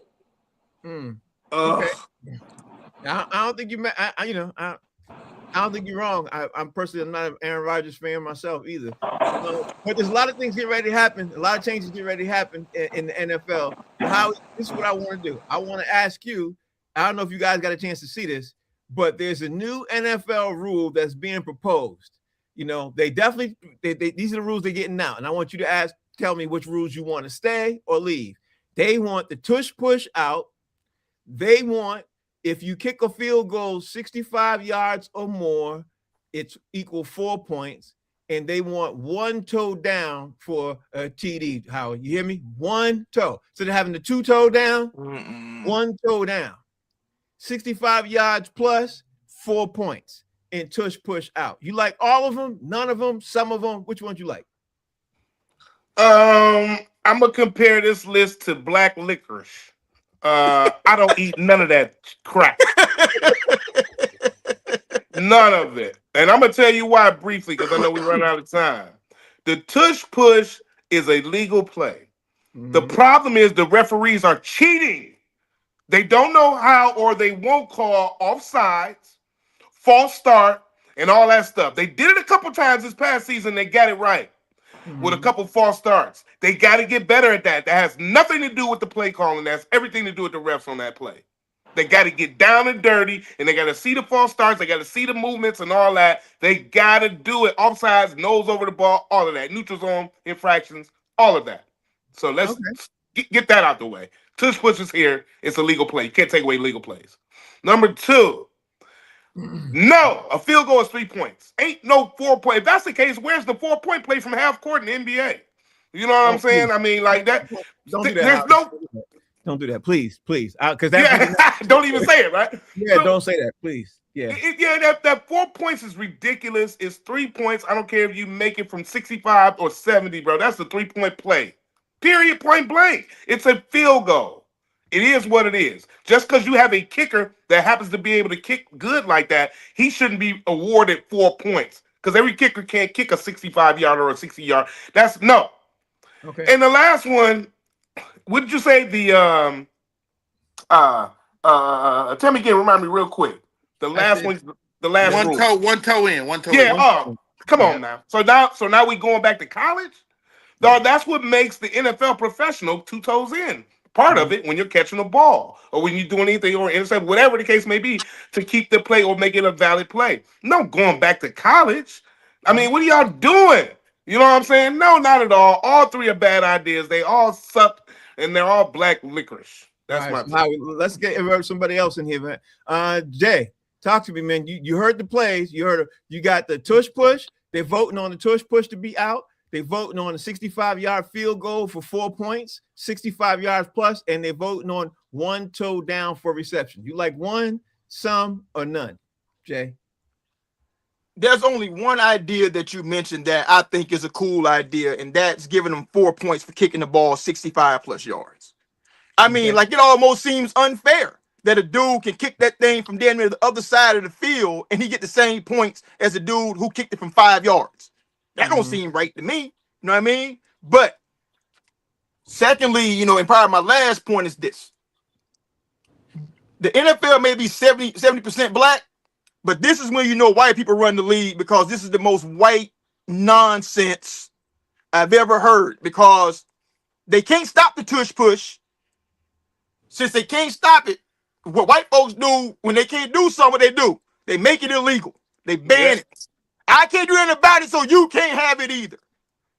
Okay. I don't think you meant. I don't think you're wrong. I'm personally I'm not an Aaron Rodgers fan myself either. But there's a lot of things getting ready to happen. A lot of changes getting ready to happen in the NFL. So how this is what I want to do. I want to ask you. I don't know if you guys got a chance to see this, but there's a new NFL rule that's being proposed. They definitely these are the rules they're getting now, and I want you to tell me which rules you want to stay or leave. They want the tush push out. They want if you kick a field goal 65 yards or more, it's equal 4 points. And they want one toe down for a TD. Howard, you hear me? One toe. So they're having the two toe down, one toe down. 65 yards plus 4 points. And tush push out. You like all of them? None of them? Some of them? Which ones you like? I'm gonna compare this list to black licorice. I don't eat none of that crap. None of it. And I'm gonna tell you why briefly, because I know we run out of time. The tush push is a legal play. The problem is the referees are cheating. They don't know how, or they won't call offsides, false start, and all that stuff. They did it a couple times this past season. They got it right. With a couple false starts. They got to get better at that. That has nothing to do with the play calling. That's everything to do with the refs on that play. They got to get down and dirty, and they got to see the false starts. They got to see the movements and all that. They got to do it. Offsides, nose over the ball, all of that. Neutral zone, infractions, all of that. So let's get that out the way. Tush push is here. It's a legal play. You can't take away legal plays. Number two, no, a field goal is 3 points. Ain't no 4 point. If that's the case, where's the 4 point play from half court in the NBA? You know what I'm saying? I mean, like that. Don't do that. There's no. Don't do that, please, because don't even say it, right? Yeah, so, don't say that, please. Yeah, that 4 points is ridiculous. It's 3 points. I don't care if you make it from 65 or 70, bro. That's a 3 point play. Period. Point blank. It's a field goal. It is what it is. Just because you have a kicker that happens to be able to kick good like that, he shouldn't be awarded 4 points. Because every kicker can't kick a 65-yard or a 60-yard. That's no. Okay. And the last one, what did you say? The tell me again, remind me real quick. The last one, the last one rule. one toe in, one toe yeah, in. Come on now. So now we going back to college? No, that's what makes the NFL professional 2 toes in. Part of it when you're catching a ball or when you're doing anything or intercept, whatever the case may be, to keep the play or make it a valid play. No going back to college. I mean, what are y'all doing? You know what I'm saying? No, not at all. All three are bad ideas. They all suck, and they're all black licorice. That's right, my let's get somebody else in here, man. Jay, talk to me, man. You heard the plays. You got the tush push. They're voting on the tush push to be out. They're voting on a 65-yard field goal for 4 points, 65 yards plus, and they're voting on one toe down for reception. You like one, some, or none, Jay? There's only one idea that you mentioned that I think is a cool idea, and that's giving them 4 points for kicking the ball 65 plus yards. I mean, like, it almost seems unfair that a dude can kick that thing from damn near the other side of the field and he get the same points as a dude who kicked it from 5 yards. That don't seem right to me. You know what I mean? But secondly, and probably my last point is this. The NFL may be 70% black, but this is when white people run the league, because this is the most white nonsense I've ever heard, because they can't stop the tush push. Since they can't stop it, what white folks do when they can't do something, they do. They make it illegal. They ban it. I can't do anything about it, so you can't have it either.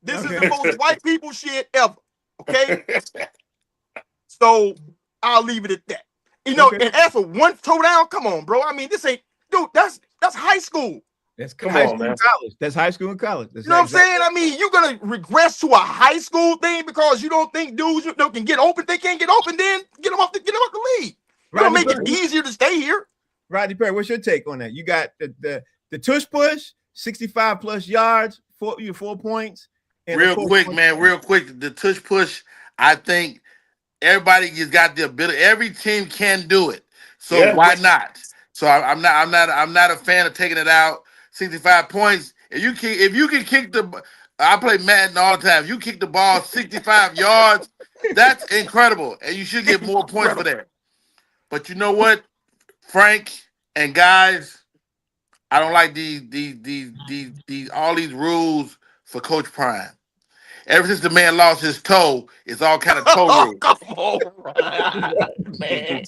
This is the most white people shit ever. Okay? So I'll leave it at that. And as for one toe down, come on, bro. I mean, this ain't, dude, that's high school. That's high school and college. That's high school and college. You know what I'm saying? I mean, you're gonna regress to a high school thing because you don't think dudes can get open. They can't get open, then get them off the league. You're gonna make it easier to stay here. Rodney Perry, what's your take on that? You got the tush push, 65 plus yards, 4 points. And real quick, the tush push, I think everybody has got the ability. Every team can do it. So why not? So I'm not a fan of taking it out. 65 points. If you can kick I play Madden all the time. If you kick the ball 65 yards, that's incredible. And you should get more points for that. But you know what? Frank and guys, I don't like these all these rules for Coach Prime. Ever since the man lost his toe, it's all kind of toe Oh, rules. come on, man.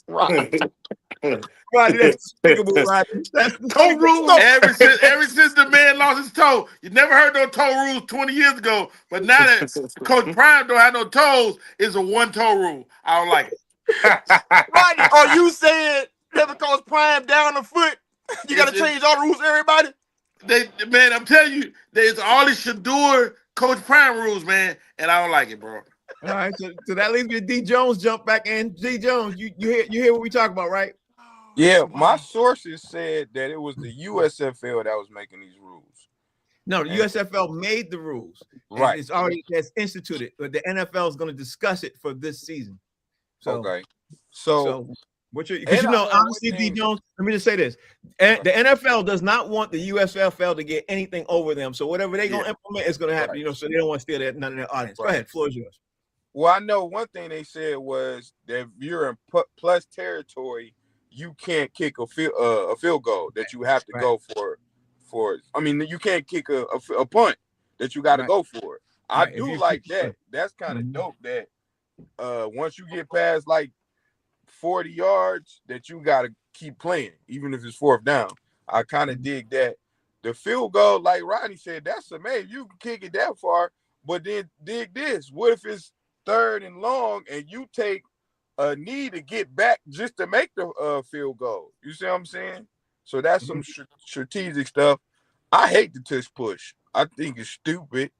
Rodney, that's despicable, Rodney. That's Toe despicable. rules. Ever since the man lost his toe, you never heard no toe rules 20 years ago. But now that Coach Prime don't have no toes, it's a one toe rule. I don't like it. Rodney, are you saying that because Prime down the foot, you got to change all the rules for everybody? Man, I'm telling you, there's all these Shador Coach Prime rules, man, and I don't like it, bro. All right, so that leaves me to D. Jones jump back in. D. Jones, you hear what we talk about, right? Yeah, my sources said that it was the USFL that was making these rules. No, the USFL made the rules. Right. It's already that's instituted, but the NFL is going to discuss it for this season. So, Okay. So because honestly, D. Jones, let me just say this. The NFL does not want the USFL to get anything over them. So whatever they're going to implement is going to happen, Right. So they don't want to steal none of their audience. Right. Go ahead, floor is yours. Well, I know one thing they said was that if you're in plus territory, you can't kick a field goal that you have to go for. I mean, you can't kick a punt that you got to go for. I do like that. That's kind of dope that once you get past like 40 yards that you got to keep playing, even if it's fourth down. I kind of dig that. The field goal, like Rodney said, that's amazing. You can kick it that far, but then dig this. What if it's third and long and you take a knee to get back just to make the field goal? You see what I'm saying? So that's some strategic stuff. I hate the tush push. I think it's stupid.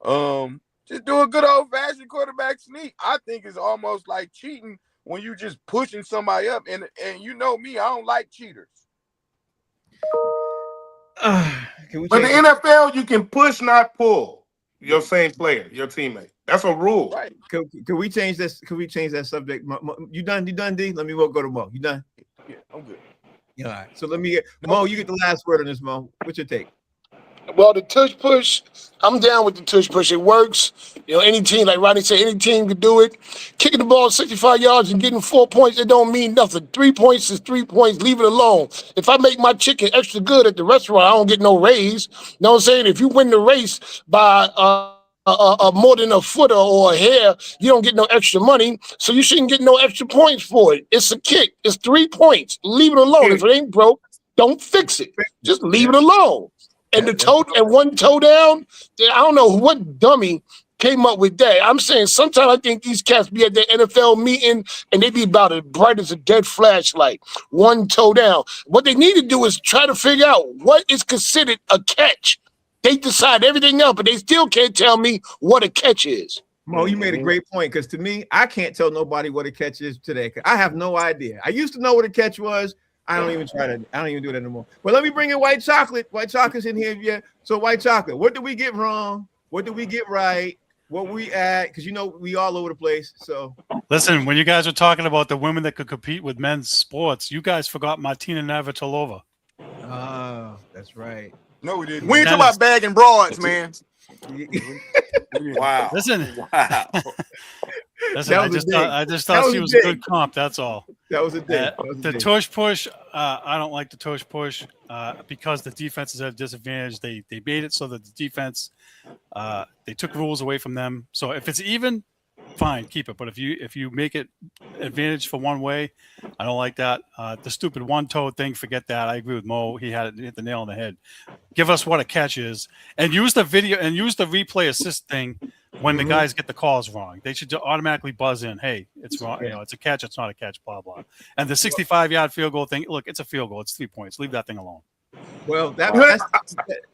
Just do a good old-fashioned quarterback sneak. I think it's almost like cheating when you just pushing somebody up. And you know me, I don't like cheaters. But the NFL, you can push, not pull your same player, your teammate. That's a rule. Right. Can we change this? Can we change that subject? You done, D? Let me go to Mo. You done? Yeah, I'm good. All right. So let me get Mo. You get the last word on this, Mo. What's your take? Well, the tush push, I'm down with the tush push. It works. Any team, like Rodney said, any team can do it. Kicking the ball 65 yards and getting 4 points, it don't mean nothing. 3 points is 3 points. Leave it alone. If I make my chicken extra good at the restaurant, I don't get no raise. You know what I'm saying? If you win the race by more than a footer or a hair, you don't get no extra money. So you shouldn't get no extra points for it. It's a kick. It's 3 points. Leave it alone. If it ain't broke, don't fix it. Just leave it alone. And the toe and one toe down, I don't know what dummy came up with that. I'm saying sometimes I think these cats be at the NFL meeting and they be about as bright as a dead flashlight. One toe down. What they need to do is try to figure out what is considered a catch. They decide everything else, but they still can't tell me what a catch is. Mo, you made a great point, because to me, I can't tell nobody what a catch is today. I have no idea. I used to know what a catch was. I don't even do that anymore. But let me bring in White Chocolate. White Chocolate's in here. Yeah. So White Chocolate, what did we get wrong? What did we get right? What we at? Because we all over the place. So listen, when you guys were talking about the women that could compete with men's sports, you guys forgot Martina Navratilova. Oh, that's right. No, we didn't. We ain't talking about bagging broads, man. Wow. Listen. Wow. Listen, I just thought she was a good comp. That's all. That was a day. The tush push, I don't like the tush push because the defenses have disadvantage. They made it so that the defense, they took rules away from them. So if it's even, fine, keep it. But if you make it advantage for one way, I don't like that. The stupid one-toe thing, forget that. I agree with Mo. He hit the nail on the head. Give us what a catch is, and use the video and use the replay assist thing when the guys get the calls wrong. They should automatically buzz in. Hey, it's wrong. It's a catch. It's not a catch. Blah blah. And the 65-yard field goal thing. Look, it's a field goal. It's 3 points. Leave that thing alone. Well,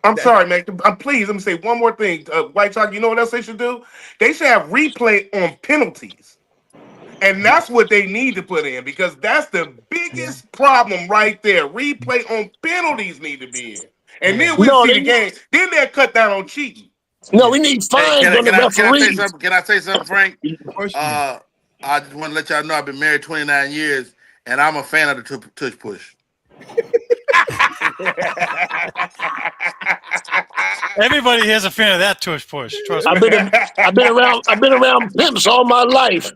I'm sorry, man. Please, let me say one more thing. White Chalk, you know what else they should do? They should have replay on penalties. And that's what they need to put in, because that's the biggest problem right there. Replay on penalties need to be in. And then we'll see the game. Then they'll cut down on cheating. No, we need fines on the referees. Can I say something, Frank? I just want to let y'all know I've been married 29 years, and I'm a fan of the tush push. Everybody here's a fan of that tush push. Trust me. I've been around pimps all my life.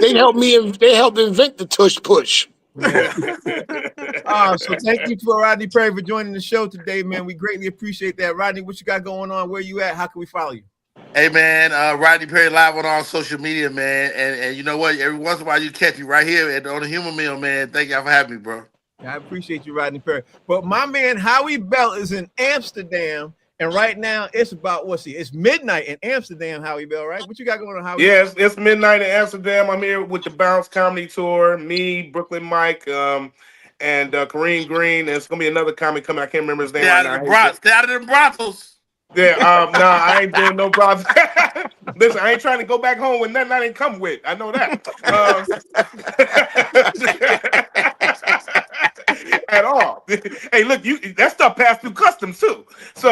They helped invent the tush push. So thank you for Rodney Perry for joining the show today, man. We greatly appreciate that. Rodney, what you got going on? Where you at? How can we follow you? Hey man, Rodney Perry live on all social media, man. And you know what? Every once in a while you catch me right here on the Humor Mill, man. Thank y'all for having me, bro. I appreciate you, Rodney Perry. But my man Howie Bell is in Amsterdam, and right now it's about it's midnight in Amsterdam, Howie Bell, right? What you got going on, Howie? Yes, it's midnight in Amsterdam. I'm here with the Bounce Comedy Tour. Me, Brooklyn Mike, and Kareem Green. There's gonna be another comic coming. I can't remember his name. Stay out of the brothels. Yeah, I ain't doing no problem. Listen, I ain't trying to go back home with nothing I didn't come with. I know that. At all. Hey, look, that stuff passed through customs too. So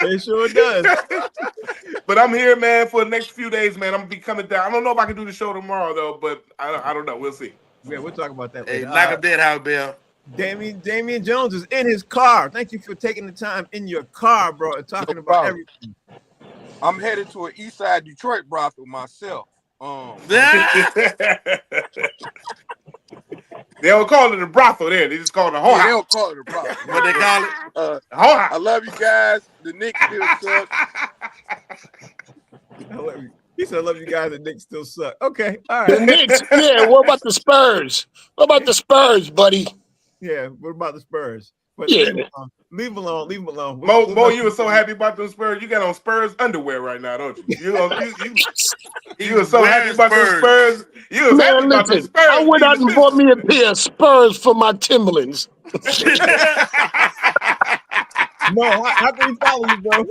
it sure does. But I'm here, man, for the next few days, man. I'm gonna be coming down. I don't know if I can do the show tomorrow though, but I don't know. We'll see. Yeah, we'll talk about that Hey, later. knock him dead, Howie Bell. Damian Jones is in his car. Thank you for taking the time in your car, bro, and talking about everything. I'm headed to an East Side Detroit brothel myself. They don't call it a brothel there. They just call it a whore They house. don't call it a brothel. What they call it? Whore house. I love you guys. The Knicks still suck. He said, I love you guys. The Knicks still suck. Okay. All The right. Knicks, yeah. What about the Spurs? What about the Spurs, buddy? Yeah. What about the Spurs? But Yeah. leave them alone. Leave them alone. Mo, you were so happy about those Spurs. You got on Spurs underwear right now, don't you? You were so happy about those Spurs. You was happy about those Spurs. I went out and bought me a pair of Spurs for my Timberlands. No, how can we follow you, bro?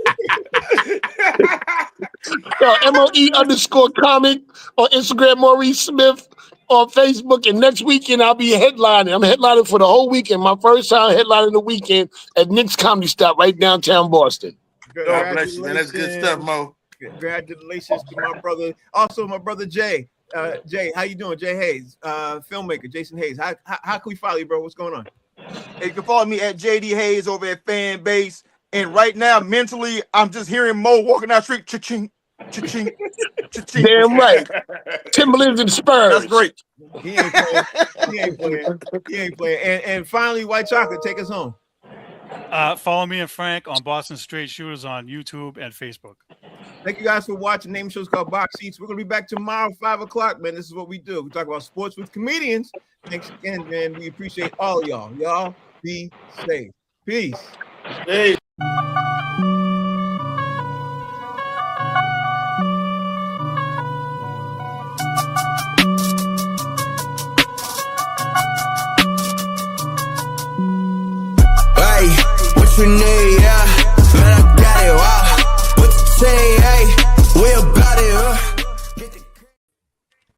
Yo, MOE_comic on Instagram, Maurice Smith on Facebook, and next weekend I'll be headlining. I'm headlining for the whole weekend. My first time headlining the weekend at Nick's Comedy Stop right downtown Boston. God bless you, man. That's good stuff, Mo. Congratulations to my brother. Also, my brother Jay. Jay, how you doing? Jay Hayes, filmmaker. Jason Hayes. How can we follow you, bro? What's going on? Hey, you can follow me at JD Hayes over at Fan Base. And right now, mentally, I'm just hearing Mo walking down the street. Cha-ching, cha-ching, cha-ching. Damn right. Timberlands and Spurs. That's great. He ain't playing. He ain't playing. And finally, White Chocolate, take us home. Follow me and Frank on Boston Straight Shooters on YouTube and Facebook. Thank you guys for watching. Name show's called Box Seats. We're gonna be back tomorrow, 5 o'clock, man. This is what we do. We talk about sports with comedians. Thanks again, man. We appreciate all of y'all. Y'all be safe. Peace. Hey. Hey, what you need, yeah.